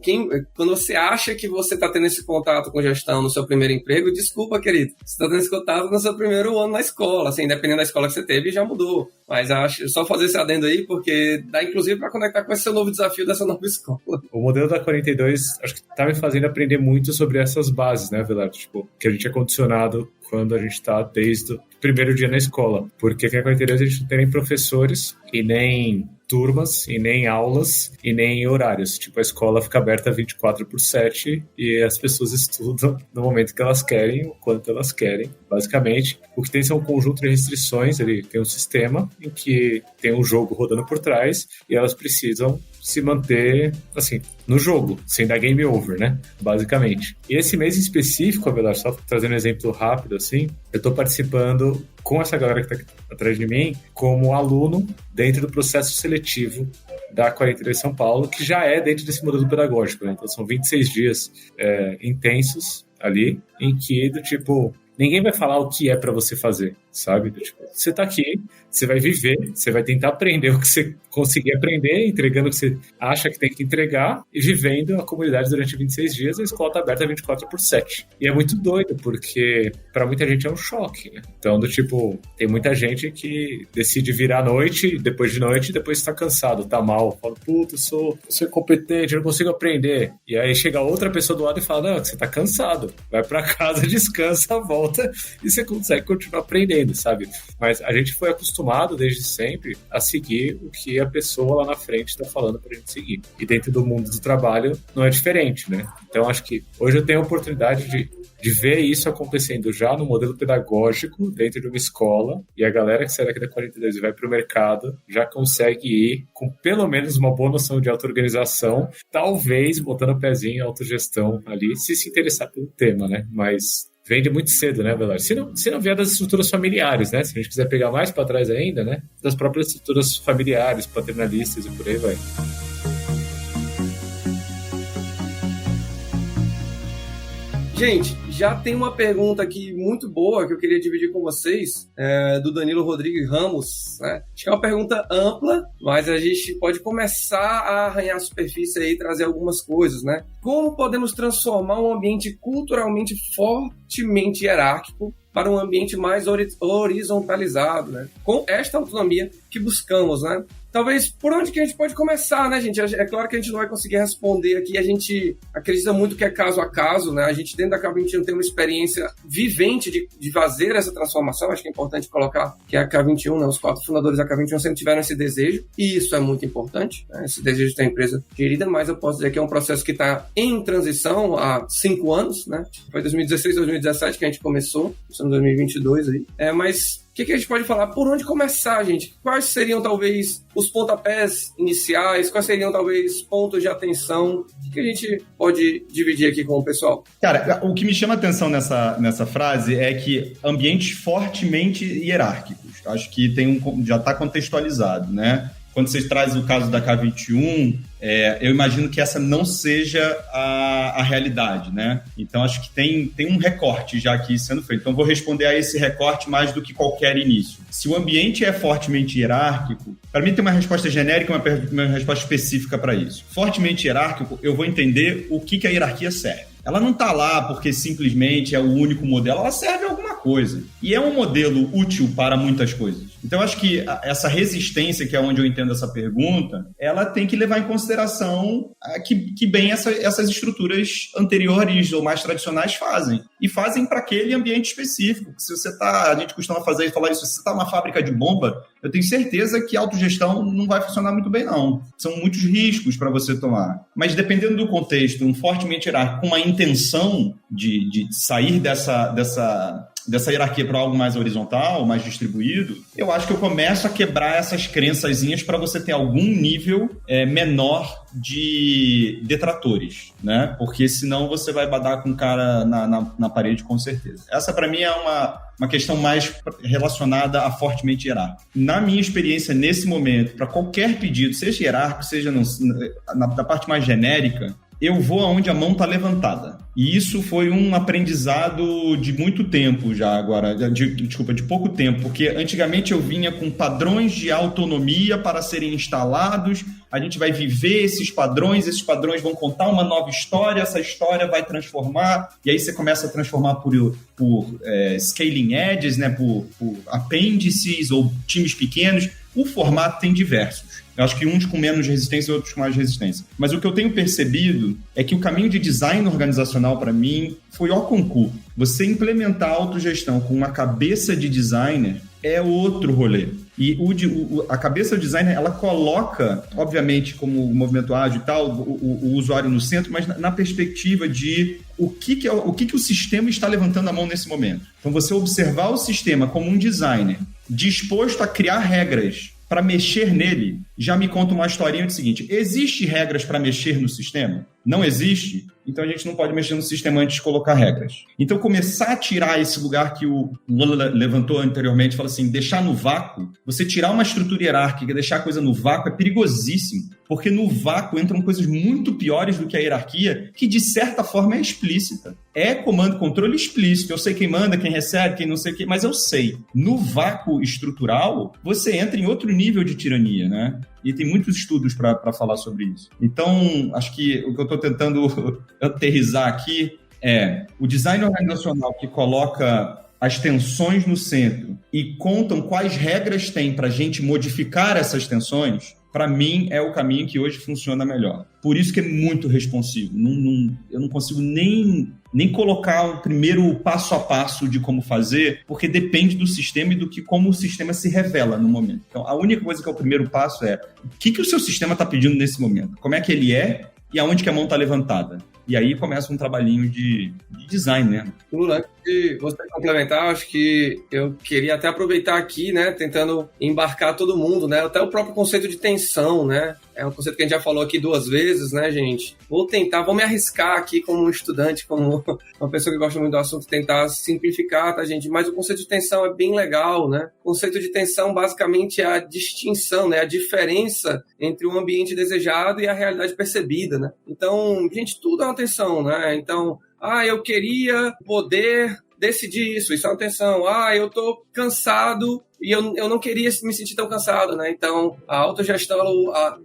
quando você acha que você tá tendo esse contato com gestão no seu primeiro emprego, desculpa, querido, você tá tendo esse contato no seu primeiro ano na escola, assim, dependendo da escola que você teve, já mudou. Mas acho só fazer esse adendo aí, porque dá inclusive para conectar com esse seu novo desafio dessa nova escola. O modelo da 42, acho que tá me fazendo aprender muito sobre essas bases, né, Velar? Tipo, que a gente é condicionado quando a gente tá desde o primeiro dia na escola. Porque aqui na 42 a gente não tem nem professores e nem turmas, e nem aulas, e nem horários. Tipo, a escola fica aberta 24/7 e as pessoas estudam no momento que elas querem, o quanto elas querem, basicamente. O que tem são um conjunto de restrições, ele tem um sistema em que tem um jogo rodando por trás e elas precisam se manter, assim, no jogo, sem dar game over, né? Basicamente. E esse mês em específico, Avelar, só trazendo um exemplo rápido, assim, eu tô participando com essa galera que tá aqui atrás de mim, como aluno dentro do processo seletivo da 42 São Paulo, que já é dentro desse modelo pedagógico, né? Então são 26 dias intensos ali, em que, do tipo, ninguém vai falar o que é pra você fazer, sabe? Tipo, você tá aqui, você vai viver, você vai tentar aprender o que você conseguir aprender, entregando o que você acha que tem que entregar e vivendo a comunidade durante 26 dias, a escola tá aberta 24/7. E é muito doido, porque pra muita gente é um choque, né? Então, do tipo, tem muita gente que decide virar à noite, depois tá cansado, tá mal, fala, puta, eu sou incompetente, eu não consigo aprender. E aí chega outra pessoa do lado e fala, não, você tá cansado, vai pra casa, descansa, volta e você consegue continuar aprendendo, sabe? Mas a gente foi acostumado desde sempre a seguir o que a pessoa lá na frente está falando pra gente seguir. E dentro do mundo do trabalho não é diferente, né? Então acho que hoje eu tenho a oportunidade de ver isso acontecendo já no modelo pedagógico dentro de uma escola, e a galera que sai daqui da 42 e vai para o mercado já consegue ir com pelo menos uma boa noção de auto-organização, talvez botando o pezinho em autogestão ali, se interessar pelo tema, né? Mas vende muito cedo, né, Velar? Se não vier das estruturas familiares, né? Se a gente quiser pegar mais para trás ainda, né? Das próprias estruturas familiares, paternalistas e por aí vai. Gente, já tem uma pergunta aqui muito boa que eu queria dividir com vocês, do Danilo Rodrigues Ramos, né? Acho que é uma pergunta ampla, mas a gente pode começar a arranhar a superfície aí e trazer algumas coisas, né? Como podemos transformar um ambiente culturalmente fortemente hierárquico para um ambiente mais horizontalizado, né? Com esta autonomia que buscamos, né? Talvez por onde que a gente pode começar, né, gente? É claro que a gente não vai conseguir responder aqui, a gente acredita muito que é caso a caso, né? A gente dentro da K21 tem uma experiência vivente de fazer essa transformação, acho que é importante colocar que a K21, né, os 4 fundadores da K21 sempre tiveram esse desejo, e isso é muito importante, né? Esse desejo de ter a empresa gerida, mas eu posso dizer que é um processo que está em transição há 5 anos, né? Foi 2016, 2017 que a gente começou, estamos em 2022 aí, mas o que a gente pode falar? Por onde começar, gente? Quais seriam, talvez, os pontapés iniciais? Quais seriam, talvez, pontos de atenção? O que a gente pode dividir aqui com o pessoal? Cara, o que me chama a atenção nessa frase é que ambientes fortemente hierárquicos. Acho que já está contextualizado, né? Quando você traz o caso da K21, eu imagino que essa não seja a realidade, né? Então, acho que tem um recorte já aqui sendo feito. Então, vou responder a esse recorte mais do que qualquer início. Se o ambiente é fortemente hierárquico, para mim tem uma resposta genérica e uma resposta específica para isso. Fortemente hierárquico, eu vou entender o que a hierarquia serve. Ela não está lá porque simplesmente é o único modelo, ela serve a alguma coisa. E é um modelo útil para muitas coisas. Então, acho que essa resistência, que é onde eu entendo essa pergunta, ela tem que levar em consideração que bem essas estruturas anteriores ou mais tradicionais fazem. E fazem para aquele ambiente específico. Se você a gente costuma falar isso, se você está numa fábrica de bomba, eu tenho certeza que a autogestão não vai funcionar muito bem, não. São muitos riscos para você tomar. Mas dependendo do contexto, um fortemente hierárquico com uma intenção de sair dessa hierarquia para algo mais horizontal, mais distribuído, eu acho que eu começo a quebrar essas crençazinhas para você ter algum nível menor de detratores, né? Porque senão você vai badar com o cara na parede, com certeza. Essa, para mim, é uma questão mais relacionada a fortemente hierárquico. Na minha experiência, nesse momento, para qualquer pedido, seja hierárquico, seja na parte mais genérica, eu vou aonde a mão está levantada. E isso foi um aprendizado de muito tempo já agora, de pouco tempo, porque antigamente eu vinha com padrões de autonomia para serem instalados, a gente vai viver esses padrões vão contar uma nova história, essa história vai transformar, e aí você começa a transformar por scaling edges, né, por apêndices ou times pequenos. O formato tem diversos. Eu acho que uns com menos resistência e outros com mais resistência. Mas o que eu tenho percebido é que o caminho de design organizacional, para mim, foi ao concurso. Você implementar a autogestão com uma cabeça de designer é outro rolê. E a cabeça do designer, ela coloca, obviamente, como o movimento ágil e tal, o usuário no centro, mas na perspectiva de o que o sistema está levantando a mão nesse momento. Então, você observar o sistema como um designer disposto a criar regras para mexer nele, já me conta uma historinha do seguinte: existe regras para mexer no sistema? Não existe? Então a gente não pode mexer no sistema antes de colocar regras. Então começar a tirar esse lugar que o Lula levantou anteriormente, fala assim, deixar no vácuo, você tirar uma estrutura hierárquica, deixar a coisa no vácuo é perigosíssimo, porque no vácuo entram coisas muito piores do que a hierarquia, que de certa forma é explícita. É comando-controle explícito, eu sei quem manda, quem recebe, quem não sei o que, mas eu sei. No vácuo estrutural, você entra em outro nível de tirania, né? E tem muitos estudos para falar sobre isso. Então, acho que o que eu estou tentando aterrissar aqui é o design organizacional que coloca as tensões no centro e contam quais regras tem para a gente modificar essas tensões, para mim, é o caminho que hoje funciona melhor. Por isso que é muito responsivo. Eu não consigo nem colocar o primeiro passo a passo de como fazer, porque depende do sistema e como o sistema se revela no momento. Então, a única coisa que é o primeiro passo é o que o seu sistema está pedindo nesse momento? Como é que ele é e aonde que a mão está levantada? E aí começa um trabalhinho de design, né? Lula, antes de você complementar, acho que eu queria até aproveitar aqui, né, tentando embarcar todo mundo, né, até o próprio conceito de tensão, né, é um conceito que a gente já falou aqui 2 vezes, né, gente? Vou me arriscar aqui como um estudante, como uma pessoa que gosta muito do assunto, tentar simplificar, tá, gente? Mas o conceito de tensão é bem legal, né? O conceito de tensão, basicamente, é a distinção, né, a diferença entre o ambiente desejado e a realidade percebida, né? Então, gente, tudo é uma tensão, né? Então, eu queria poder decidir isso é uma tensão. Eu tô cansado e eu não queria me sentir tão cansado, né? Então, a autogestão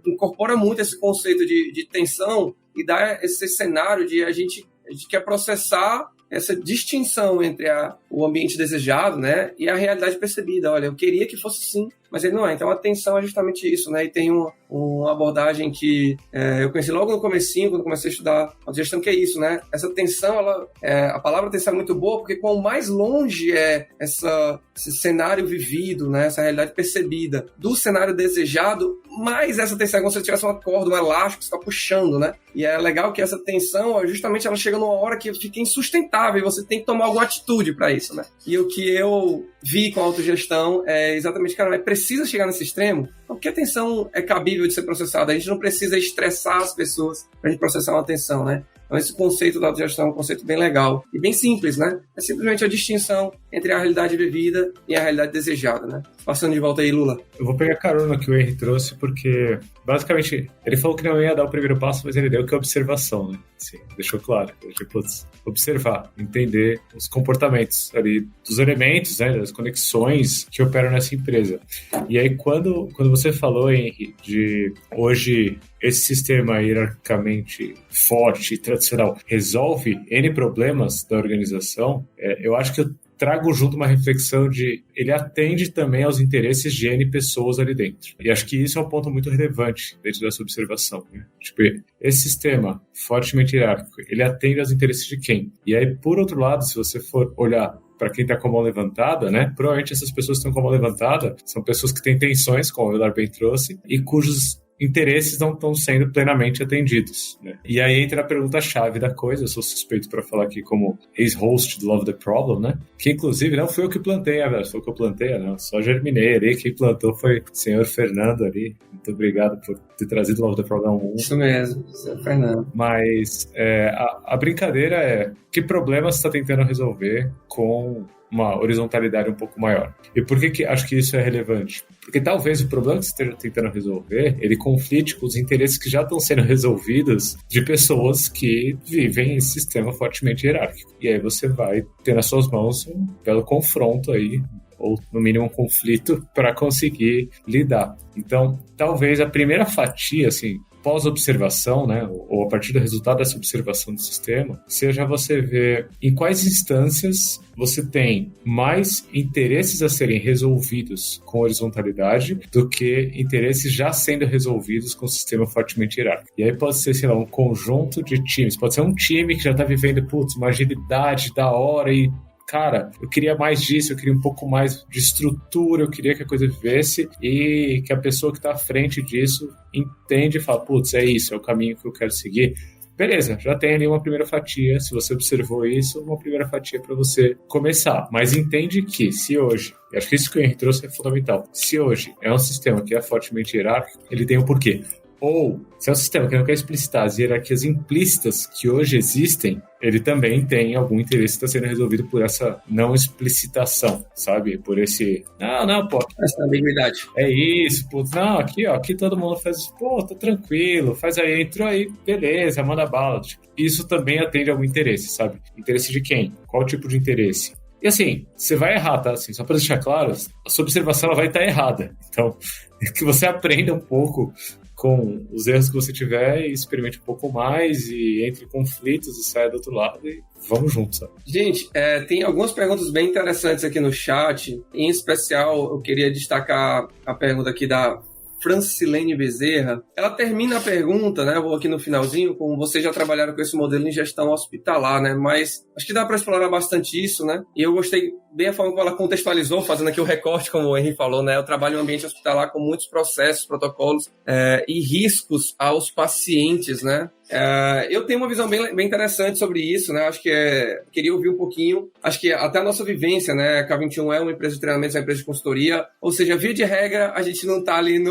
incorpora muito esse conceito de tensão e dá esse cenário de a gente quer processar essa distinção entre o ambiente desejado, né, e a realidade percebida. Olha, eu queria que fosse assim, mas ele não é. Então, a tensão é justamente isso, né? E tem uma abordagem que eu conheci logo no comecinho, quando comecei a estudar autogestão, que é isso, né? Essa tensão, a palavra tensão é muito boa, porque quanto mais longe é esse cenário vivido, né, essa realidade percebida do cenário desejado, mais essa tensão é como se tivesse uma corda, um elástico que você está puxando, né? E é legal que essa tensão, justamente, ela chega numa hora que fica insustentável e você tem que tomar alguma atitude para isso, né? E o que eu vi com a autogestão é exatamente, cara, precisa chegar nesse extremo, porque a tensão é cabível de ser processada. A gente não precisa estressar as pessoas para a gente processar uma tensão, né? Então, esse conceito da autogestão é um conceito bem legal e bem simples, né? É simplesmente a distinção entre a realidade vivida e a realidade desejada, né? Passando de volta aí, Lula. Eu vou pegar carona que o Henry trouxe, porque, basicamente, ele falou que não ia dar o primeiro passo, mas ele deu que é observação, né? Sim, deixou claro. Observar, entender os comportamentos ali dos elementos, né? Das conexões que operam nessa empresa. E aí, quando você falou, Henry, de hoje esse sistema hierarquicamente forte e tradicional resolve N problemas da organização, eu acho que eu trago junto uma reflexão de ele atende também aos interesses de N pessoas ali dentro. E acho que isso é um ponto muito relevante dentro dessa observação, né? Tipo, esse sistema fortemente hierárquico, ele atende aos interesses de quem? E aí, por outro lado, se você for olhar para quem está com a mão levantada, né? Provavelmente essas pessoas que estão com a mão levantada são pessoas que têm tensões, como o Eduardo bem trouxe, e cujos interesses não estão sendo plenamente atendidos, né? E aí entra a pergunta-chave da coisa. Eu sou suspeito para falar aqui como ex-host do Love the Problem, né? Que inclusive não foi eu que plantei, foi o que eu plantei, não. Só germinei ali. Quem plantou foi o senhor Fernando ali. Muito obrigado por ter trazido o Love the Problem 1. Isso mesmo, senhor Fernando. Mas a brincadeira é que problema você está tentando resolver com uma horizontalidade um pouco maior. E por que acho que isso é relevante? Porque talvez o problema que você esteja tentando resolver, ele conflite com os interesses que já estão sendo resolvidos de pessoas que vivem em sistema fortemente hierárquico. E aí você vai ter nas suas mãos um belo confronto aí, ou no mínimo um conflito, para conseguir lidar. Então, talvez a primeira fatia, assim, pós-observação, né, ou a partir do resultado dessa observação do sistema, seja você ver em quais instâncias você tem mais interesses a serem resolvidos com horizontalidade do que interesses já sendo resolvidos com o sistema fortemente hierárquico. E aí pode ser, sei lá, um conjunto de times, pode ser um time que já está vivendo, uma agilidade da hora e cara, eu queria mais disso, eu queria um pouco mais de estrutura, eu queria que a coisa vivesse e que a pessoa que está à frente disso entende e fala, putz, é isso, é o caminho que eu quero seguir. Beleza, já tem ali uma primeira fatia, se você observou isso, uma primeira fatia para você começar. Mas entende que se hoje, e acho que isso que o Henry trouxe é fundamental, se hoje é um sistema que é fortemente hierárquico, ele tem um porquê. Ou, se é um sistema que não quer explicitar as hierarquias implícitas que hoje existem, ele também tem algum interesse que está sendo resolvido por essa não explicitação, sabe? Por esse, pô. Essa ambiguidade. É isso, pô, não, aqui todo mundo faz, pô, tá tranquilo, faz aí, entrou aí, beleza, manda bala. Isso também atende a algum interesse, sabe? Interesse de quem? Qual tipo de interesse? E assim, você vai errar, tá? Assim, só para deixar claro, a sua observação ela vai estar errada. Então, que você aprenda um pouco com os erros que você tiver e experimente um pouco mais e entre conflitos e saia do outro lado e vamos juntos, sabe? Gente, tem algumas perguntas bem interessantes aqui no chat. Em especial, eu queria destacar a pergunta aqui da Francilene Bezerra. Ela termina a pergunta, né? Eu vou aqui no finalzinho, como vocês já trabalharam com esse modelo em gestão hospitalar, né? Mas acho que dá para explorar bastante isso, né? E eu gostei bem a forma como ela contextualizou, fazendo aqui o recorte, como o Henry falou, né? Eu trabalho em um ambiente hospitalar com muitos processos, protocolos e riscos aos pacientes, né? Eu tenho uma visão bem interessante sobre isso, né? Acho que queria ouvir um pouquinho. Acho que até a nossa vivência, né? A K21 é uma empresa de treinamento, é uma empresa de consultoria. Ou seja, via de regra, a gente não está ali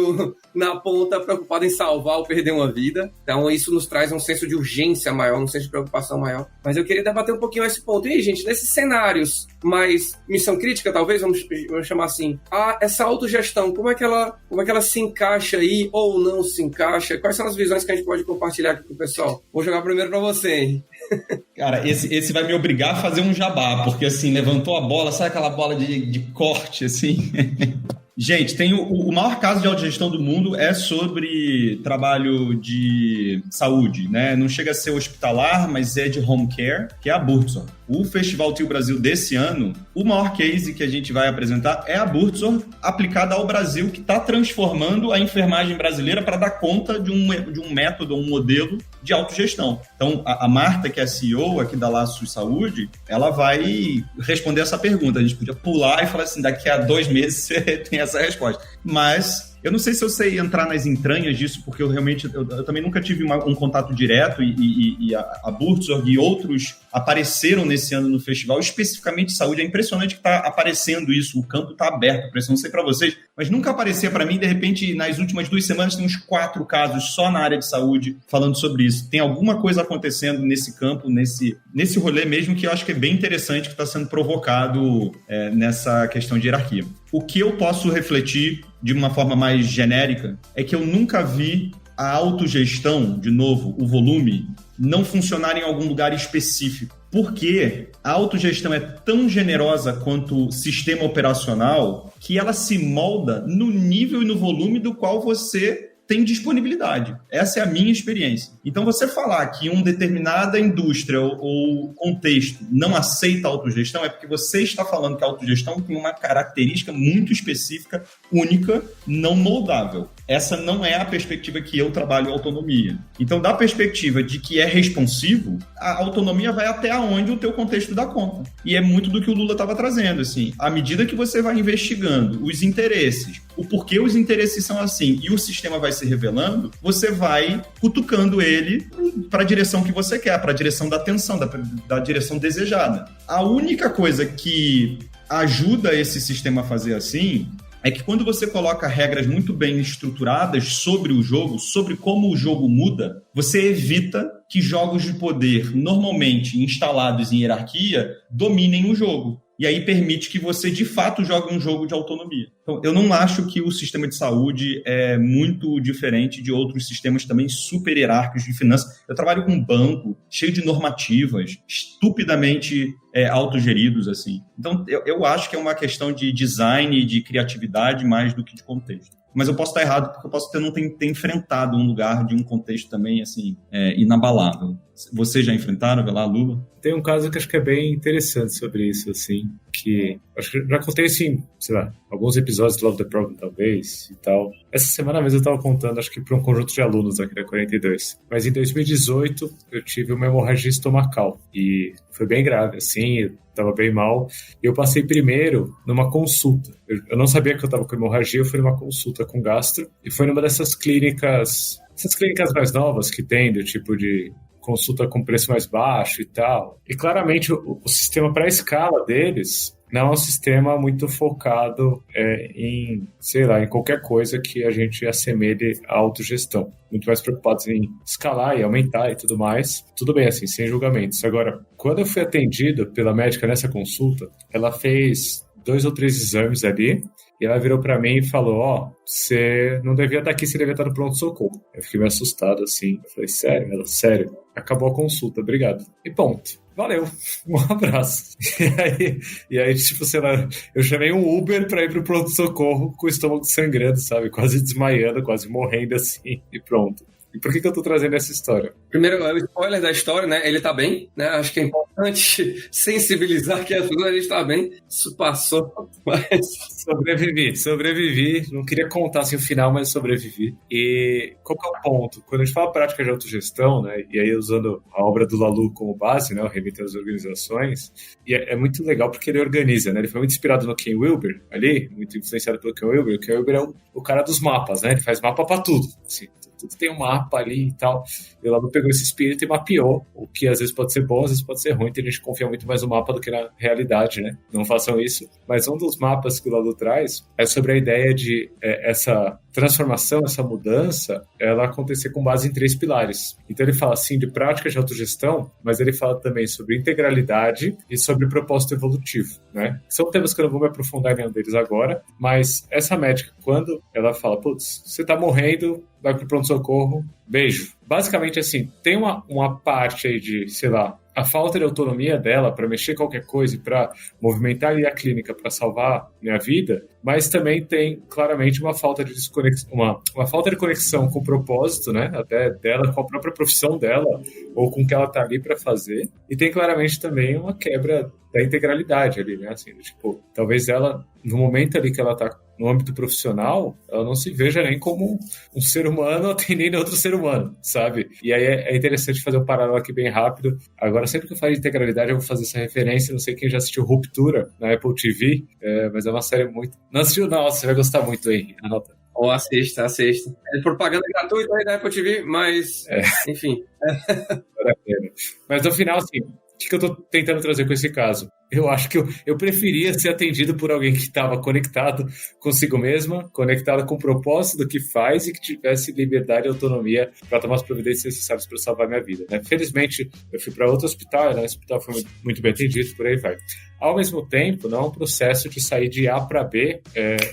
na ponta preocupado em salvar ou perder uma vida. Então, isso nos traz um senso de urgência maior, um senso de preocupação maior. Mas eu queria debater um pouquinho esse ponto. E aí, gente, nesses cenários mais missão crítica, talvez, vamos chamar assim, essa autogestão, como é que ela se encaixa aí ou não se encaixa? Quais são as visões que a gente pode compartilhar aqui com o pessoal? Vou jogar primeiro para você, hein? Cara, esse vai me obrigar a fazer um jabá, porque assim, levantou a bola, sabe aquela bola de corte, assim? Gente, tem o maior caso de autogestão do mundo é sobre trabalho de saúde, né? Não chega a ser hospitalar, mas é de home care, que é a Buurtzorg. O Festival TIO Brasil desse ano, o maior case que a gente vai apresentar é a Buurtzorg aplicada ao Brasil, que está transformando a enfermagem brasileira para dar conta de um método, um modelo de autogestão. Então, a Marta, que é a CEO aqui da Laços Saúde, ela vai responder essa pergunta. A gente podia pular e falar assim, daqui a 2 meses você tem essa resposta. Mas eu não sei se eu sei entrar nas entranhas disso, porque eu realmente eu também nunca tive um contato direto e a Buurtzorg e outros apareceram nesse ano no festival, especificamente saúde. É impressionante que está aparecendo isso, o campo está aberto, não sei para vocês, mas nunca aparecia para mim. De repente, nas últimas 2 semanas, tem uns 4 casos só na área de saúde falando sobre isso. Tem alguma coisa acontecendo nesse campo, nesse rolê mesmo, que eu acho que é bem interessante, que está sendo provocado nessa questão de hierarquia. O que eu posso refletir de uma forma mais genérica é que eu nunca vi a autogestão, de novo, o volume, não funcionar em algum lugar específico. Porque a autogestão é tão generosa quanto o sistema operacional que ela se molda no nível e no volume do qual você tem disponibilidade. Essa é a minha experiência. Então, você falar que uma determinada indústria ou contexto não aceita a autogestão é porque você está falando que a autogestão tem uma característica muito específica, única, não moldável. Essa não é a perspectiva que eu trabalho autonomia. Então, da perspectiva de que é responsivo, a autonomia vai até onde o teu contexto dá conta. E é muito do que o Lula estava trazendo, assim. À medida que você vai investigando os interesses, o porquê os interesses são assim, e o sistema vai se revelando, você vai cutucando ele para a direção que você quer, para a direção da atenção, da direção desejada. A única coisa que ajuda esse sistema a fazer assim é que quando você coloca regras muito bem estruturadas sobre o jogo, sobre como o jogo muda, você evita que jogos de poder normalmente instalados em hierarquia dominem o jogo. E aí permite que você, de fato, jogue um jogo de autonomia. Então, eu não acho que o sistema de saúde é muito diferente de outros sistemas também super hierárquicos de finanças. Eu trabalho com um banco cheio de normativas, estupidamente autogeridos, assim. Então, eu acho que é uma questão de design e de criatividade mais do que de contexto. Mas eu posso estar errado, porque eu posso não ter enfrentado um lugar de um contexto também, assim, inabalável. Vocês já enfrentaram, vai lá, Lula? Tem um caso que acho que é bem interessante sobre isso, assim, que acho que já contei, assim, sei lá, alguns episódios do Love the Problem, talvez, e tal. Essa semana mesmo eu tava contando, acho que para um conjunto de alunos aqui da 42. Mas em 2018 eu tive uma hemorragia estomacal e foi bem grave, assim, eu tava bem mal. E eu passei primeiro numa consulta. Eu não sabia que eu tava com hemorragia, eu fui numa consulta com gastro e foi numa dessas clínicas, essas clínicas mais novas que tem, do tipo de consulta com preço mais baixo e tal. E claramente o sistema para a escala deles não é um sistema muito focado em, sei lá, em qualquer coisa que a gente assemelhe à autogestão. Muito mais preocupados em escalar e aumentar e tudo mais. Tudo bem, assim, sem julgamentos. Agora, quando eu fui atendido pela médica nessa consulta, ela fez 2 ou 3 exames ali, e ela virou pra mim e falou, você não devia estar aqui, você devia estar no pronto-socorro. Eu fiquei meio assustado, assim. Eu falei, sério? Ela, sério. Acabou a consulta, obrigado. E ponto. Valeu. Um abraço. E aí, tipo, sei lá, eu chamei um Uber pra ir pro pronto-socorro com o estômago sangrando, sabe? Quase desmaiando, quase morrendo, assim. E pronto. E por que eu tô trazendo essa história? Primeiro, o spoiler da história, né? Ele tá bem, né? Acho que é importante sensibilizar que as pessoas, ele tá bem. Isso passou, mas... Sobrevivi. Não queria contar assim o final, mas sobrevivi. E qual que é o ponto? Quando a gente fala prática de autogestão, né? E aí usando a obra do Laloux como base, né? O Remita das Organizações, e é muito legal porque ele organiza, né? Ele foi muito inspirado no Ken Wilber, ali, muito influenciado pelo Ken Wilber. O Ken Wilber é o cara dos mapas, né? Ele faz mapa pra tudo, assim. Tudo tem um mapa ali e tal. E o Laloux pegou esse espírito e mapeou, o que às vezes pode ser bom, às vezes pode ser ruim, então a gente confia muito mais no mapa do que na realidade, né? Não façam isso. Mas um dos mapas que o Laloux traz é sobre a ideia de essa transformação, essa mudança, ela acontecer com base em 3 pilares. Então ele fala assim de prática de autogestão, mas ele fala também sobre integralidade e sobre propósito evolutivo, né? São temas que eu não vou me aprofundar em nenhum deles agora, mas essa médica, quando ela fala, putz, você tá morrendo, vai pro pronto-socorro, beijo. Basicamente assim, tem uma parte aí de, sei lá, a falta de autonomia dela para mexer qualquer coisa e para movimentar ali a clínica para salvar minha vida, mas também tem claramente uma falta de desconexão, uma falta de conexão com o propósito, né, até dela, com a própria profissão dela, ou com o que ela tá ali para fazer, e tem claramente também uma quebra da integralidade ali, né, assim, tipo, talvez ela, no momento ali que ela tá no âmbito profissional, ela não se veja nem como um ser humano atendendo outro ser humano, sabe? E aí é interessante fazer um paralelo aqui bem rápido. Agora, sempre que eu falo de integralidade, eu vou fazer essa referência. Não sei quem já assistiu Ruptura na Apple TV, mas é uma série muito... Não assistiu? Não, você vai gostar muito aí. Anota. Ou assista. É propaganda gratuita aí da Apple TV, mas... Enfim. Mas no final, assim... O que eu estou tentando trazer com esse caso? Eu acho que eu preferia ser atendido por alguém que estava conectado consigo mesma, conectado com o propósito do que faz e que tivesse liberdade e autonomia para tomar as providências necessárias para salvar minha vida, né? Felizmente, eu fui para outro hospital, né? O hospital foi muito bem atendido, por aí vai. Ao mesmo tempo, não é um processo de sair de A para B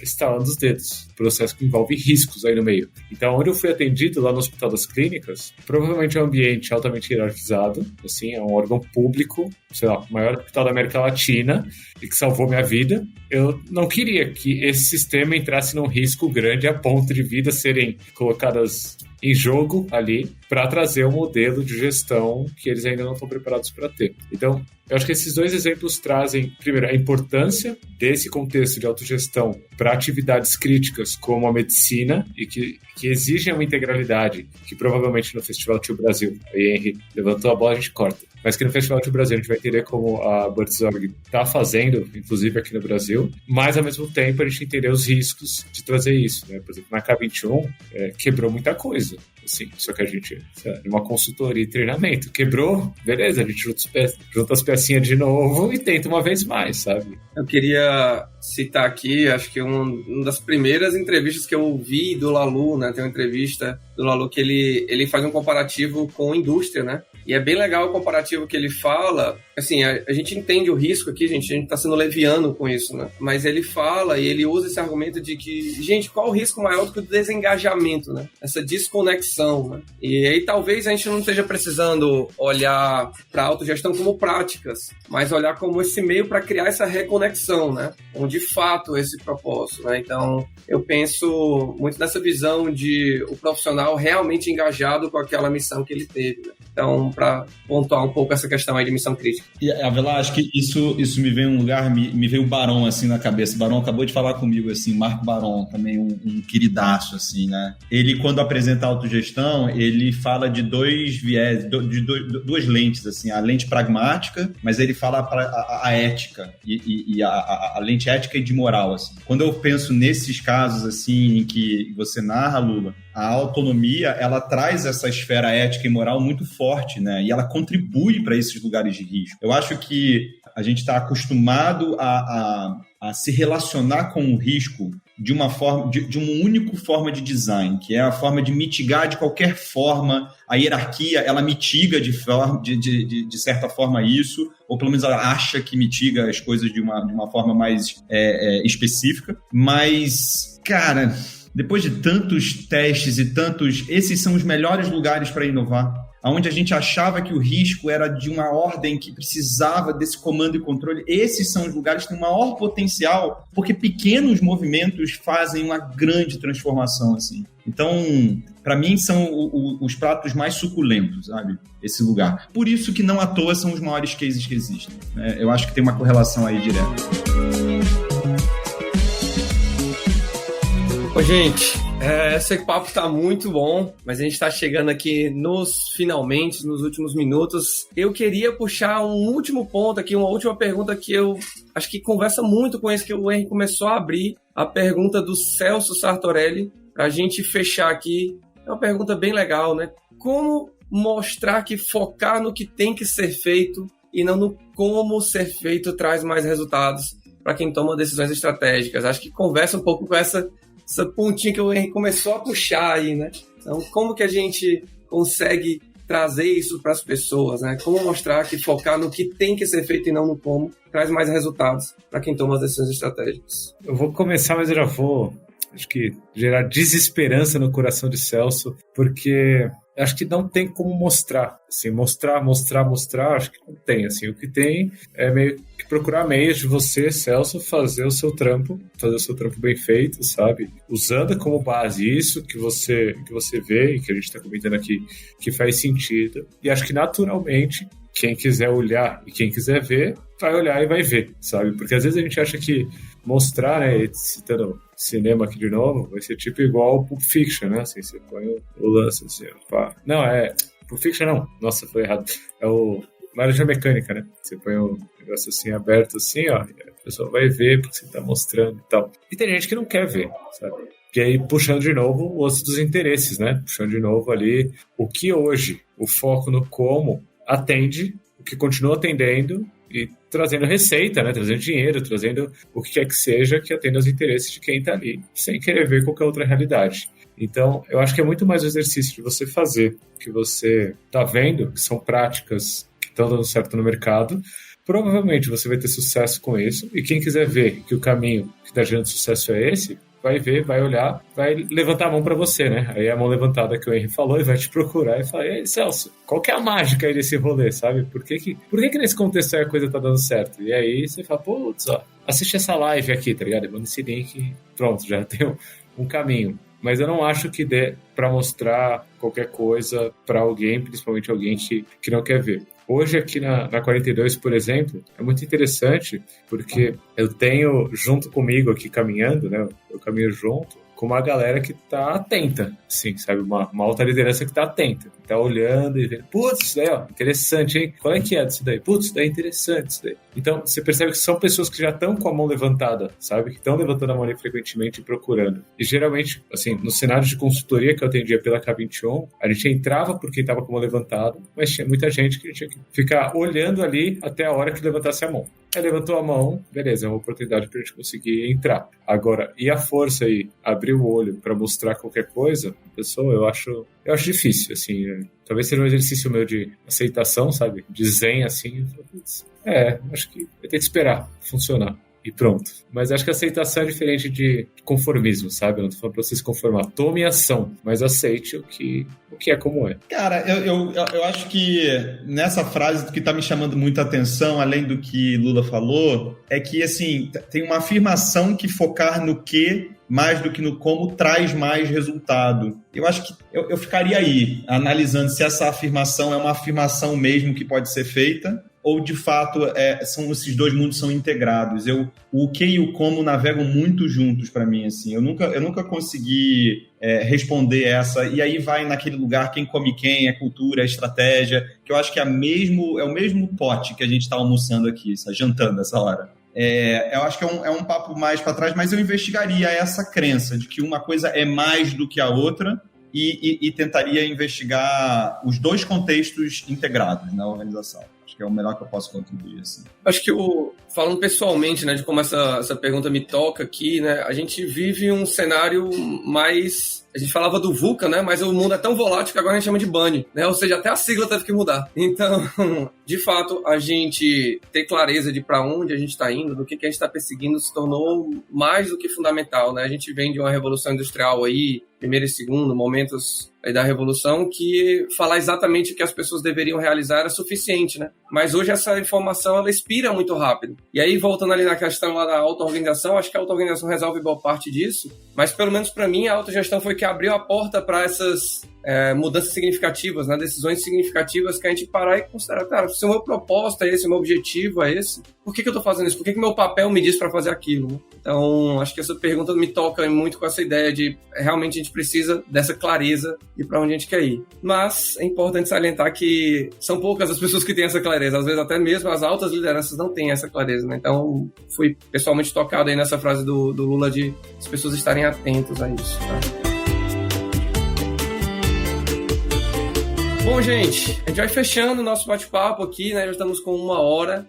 estalando os dedos. Processo que envolve riscos aí no meio. Então, onde eu fui atendido, lá no Hospital das Clínicas, provavelmente é um ambiente altamente hierarquizado, assim, é um órgão público, sei lá, o maior hospital da América Latina, e que salvou minha vida. Eu não queria que esse sistema entrasse num risco grande a ponto de vidas serem colocadas em jogo ali para trazer um modelo de gestão que eles ainda não estão preparados para ter. Então, eu acho que esses 2 exemplos trazem, primeiro, a importância desse contexto de autogestão para atividades críticas como a medicina e que exigem uma integralidade, que provavelmente no Festival Tio Brasil, aí Henry levantou a bola, a gente corta, mas que no Festival Tio Brasil a gente vai entender como a Buzzorg está fazendo, inclusive aqui no Brasil, mas ao mesmo tempo a gente entender os riscos de trazer isso, né? Por exemplo, na K21 quebrou muita coisa, assim, só que a gente, numa consultoria e treinamento, quebrou, beleza, a gente junta as pecinhas de novo e tenta uma vez mais, sabe? Eu queria citar aqui, acho que uma das primeiras entrevistas que eu ouvi do Laloux, né? Tem uma entrevista do Laloux que ele faz um comparativo com a indústria, né? E é bem legal o comparativo que ele fala. Assim, a gente entende o risco aqui, a gente tá sendo leviano com isso, né? Mas ele fala e ele usa esse argumento de que, gente, qual o risco maior do que o desengajamento, né? Essa desconexão, né? E aí talvez a gente não esteja precisando olhar para a autogestão como práticas, mas olhar como esse meio para criar essa reconexão, né? Com de fato esse propósito, né? Então, eu penso muito nessa visão de o profissional realmente engajado com aquela missão que ele teve, né? Então, para pontuar um pouco essa questão aí de missão crítica. E, Avelar, acho que isso me veio um lugar, me veio o Barão, assim, na cabeça. O Barão acabou de falar comigo, assim, Marco Barão, também um queridaço, assim, né? Ele, quando apresenta a autogestão, ele fala de dois viés, de duas lentes, assim, a lente pragmática, mas ele fala a ética, e a lente ética e de moral, assim. Quando eu penso nesses casos, assim, em que você narra, Lula, a autonomia, ela traz essa esfera ética e moral muito forte, né? E ela contribui para esses lugares de risco. Eu acho que a gente está acostumado a se relacionar com o risco de uma forma, de uma única forma de design, que é a forma de mitigar de qualquer forma. A hierarquia, ela mitiga de certa forma isso, ou pelo menos ela acha que mitiga as coisas de uma forma mais específica. Mas, cara, depois de tantos testes e esses são os melhores lugares para inovar. Onde a gente achava que o risco era de uma ordem que precisava desse comando e controle, esses são os lugares que têm maior potencial, porque pequenos movimentos fazem uma grande transformação, assim. Então, para mim, são os pratos mais suculentos, sabe? Esse lugar. Por isso que não à toa são os maiores cases que existem, né? Eu acho que tem uma correlação aí direta. Ô, gente, esse papo tá muito bom, mas a gente tá chegando aqui nos últimos minutos. Eu queria puxar um último ponto aqui, uma última pergunta que eu acho que conversa muito com isso que o Henry começou a abrir, a pergunta do Celso Sartorelli, pra gente fechar aqui. É uma pergunta bem legal, né? Como mostrar que focar no que tem que ser feito e não no como ser feito traz mais resultados para quem toma decisões estratégicas? Acho que conversa um pouco com essa pontinha que o Henry começou a puxar aí, né? Então, como que a gente consegue trazer isso para as pessoas, né? Como mostrar que focar no que tem que ser feito e não no como traz mais resultados para quem toma as decisões estratégicas? Eu vou começar, mas eu já vou, acho que, gerar desesperança no coração de Celso, porque acho que não tem como mostrar. Assim, mostrar, acho que não tem. Assim, o que tem é meio que procurar meios de você, Celso, fazer o seu trampo bem feito, sabe? Usando como base isso que você vê e que a gente está comentando aqui, que faz sentido. E acho que naturalmente, quem quiser olhar e quem quiser ver, vai olhar e vai ver, sabe? Porque às vezes a gente acha que mostrar, né, citando cinema aqui de novo, vai ser tipo igual o Pulp Fiction, né? Assim, você põe o lance assim, pá. Não, Pulp Fiction não. Nossa, foi errado. É o Laranja Mecânica, né? Você põe o negócio assim aberto assim, ó, e a pessoa vai ver porque você tá mostrando e tal. E tem gente que não quer ver, sabe? E aí, puxando de novo o osso dos interesses, né? Puxando de novo ali o que hoje, o foco no como atende, o que continua atendendo e trazendo receita, né? Trazendo dinheiro, trazendo o que quer que seja que atenda aos interesses de quem tá ali, sem querer ver qualquer outra realidade. Então, eu acho que é muito mais o exercício de você fazer o que você tá vendo, que são práticas que estão dando certo no mercado. Provavelmente você vai ter sucesso com isso, e quem quiser ver que o caminho que está gerando sucesso é esse, vai ver, vai olhar, vai levantar a mão para você, né? Aí é a mão levantada que o Henry falou e vai te procurar e falar: ei, Celso, qual que é a mágica aí desse rolê, sabe? Por que nesse contexto aí a coisa tá dando certo? E aí você fala: putz, ó, assiste essa live aqui, tá ligado? Manda esse link e pronto, já tem um caminho. Mas eu não acho que dê para mostrar qualquer coisa para alguém, principalmente alguém que não quer ver. Hoje aqui na 42, por exemplo, é muito interessante porque eu tenho junto comigo aqui caminhando, né? Eu caminho junto com uma galera que tá atenta, assim, sabe? Uma alta liderança que tá atenta, que tá olhando e vendo: putz, isso daí, ó, interessante, hein? Qual é que é disso daí? Putz, isso daí é interessante, isso daí. Então, você percebe que são pessoas que já estão com a mão levantada, sabe? Que estão levantando a mão ali frequentemente e procurando. E geralmente, assim, no cenário de consultoria que eu atendia pela K21, a gente entrava porque estava com a mão levantada, mas tinha muita gente que tinha que ficar olhando ali até a hora que levantasse a mão. Aí levantou a mão, beleza, é uma oportunidade pra gente conseguir entrar. Agora, e a força aí, abrir o olho para mostrar qualquer coisa, pessoa, eu acho difícil, assim, talvez seja um exercício meu de aceitação, sabe, de zen, assim, acho que vai ter que esperar funcionar. e pronto. Mas acho que aceitação é diferente de conformismo, sabe? Eu não tô falando pra você se conformar. Tome ação, mas aceite o que é como é. Cara, eu acho que nessa frase que tá me chamando muita atenção, além do que Lula falou, é que, assim, tem uma afirmação que focar no que mais do que no como traz mais resultado. Eu acho que eu ficaria aí, analisando se essa afirmação é uma afirmação mesmo que pode ser feita, ou de fato esses dois mundos são integrados. O que e o como navegam muito juntos para mim, assim. Eu nunca consegui responder essa, e aí vai naquele lugar quem come quem, é cultura, é estratégia, que eu acho que é o mesmo pote que a gente está almoçando aqui, jantando essa hora. Eu acho que é um papo mais para trás, mas eu investigaria essa crença de que uma coisa é mais do que a outra e tentaria investigar os dois contextos integrados na organização. Acho que é o melhor que eu posso contribuir, assim. Acho que falando pessoalmente, né, de como essa pergunta me toca aqui, né, a gente vive um cenário mais... A gente falava do VUCA, né? Mas o mundo é tão volátil que agora a gente chama de BANI, né? Ou seja, até a sigla teve que mudar. Então, de fato, a gente ter clareza de para onde a gente está indo, do que a gente está perseguindo, se tornou mais do que fundamental, né? A gente vem de uma revolução industrial aí, primeiro e segundo, momentos aí da revolução, que falar exatamente o que as pessoas deveriam realizar era suficiente, né? Mas hoje essa informação, ela expira muito rápido. E aí, voltando ali na questão lá da auto-organização, acho que a auto-organização resolve boa parte disso, mas pelo menos para mim, a autogestão foi que abriu a porta para essas mudanças significativas, né? Decisões significativas que a gente parar e considerar, cara, se o meu propósito é esse, o meu objetivo é esse, por que eu tô fazendo isso? Por que meu papel me diz para fazer aquilo? Né? Então, acho que essa pergunta me toca muito com essa ideia de realmente a gente precisa dessa clareza de para onde a gente quer ir. Mas é importante salientar que são poucas as pessoas que têm essa clareza, às vezes até mesmo as altas lideranças não têm essa clareza, né? Então, fui pessoalmente tocado aí nessa frase do Lula de as pessoas estarem atentas a isso, tá? Bom, gente, a gente vai fechando o nosso bate-papo aqui, né? Já estamos com 1 hora.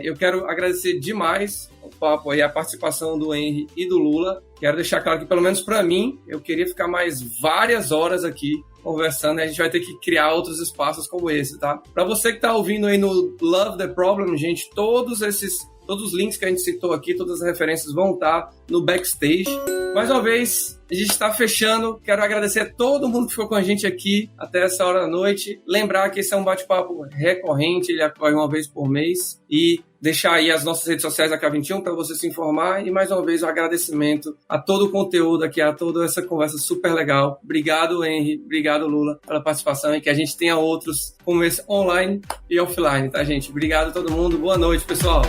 Eu quero agradecer demais o papo aí, a participação do Henry e do Lula. Quero deixar claro que, pelo menos para mim, eu queria ficar mais várias horas aqui conversando, e a gente vai ter que criar outros espaços como esse, tá? Para você que tá ouvindo aí no Love the Problem, gente, todos os links que a gente citou aqui, todas as referências vão estar no backstage. Mais uma vez, a gente está fechando. Quero agradecer a todo mundo que ficou com a gente aqui até essa hora da noite. Lembrar que esse é um bate-papo recorrente, ele ocorre uma vez por mês. E deixar aí as nossas redes sociais da K21 para você se informar. E mais uma vez, um agradecimento a todo o conteúdo aqui, a toda essa conversa super legal. Obrigado, Henry. Obrigado, Lula, pela participação e que a gente tenha outros como esse online e offline, tá, gente? Obrigado a todo mundo. Boa noite, pessoal.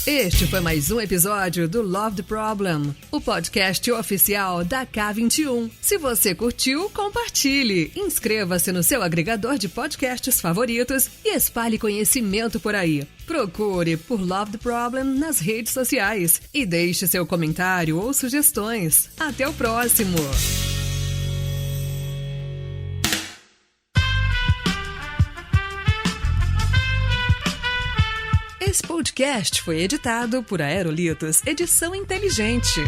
Este foi mais um episódio do Love the Problem, o podcast oficial da K21. Se você curtiu, compartilhe, inscreva-se no seu agregador de podcasts favoritos e espalhe conhecimento por aí. Procure por Love the Problem nas redes sociais e deixe seu comentário ou sugestões. Até o próximo! Esse podcast foi editado por Aerolitos Edição Inteligente.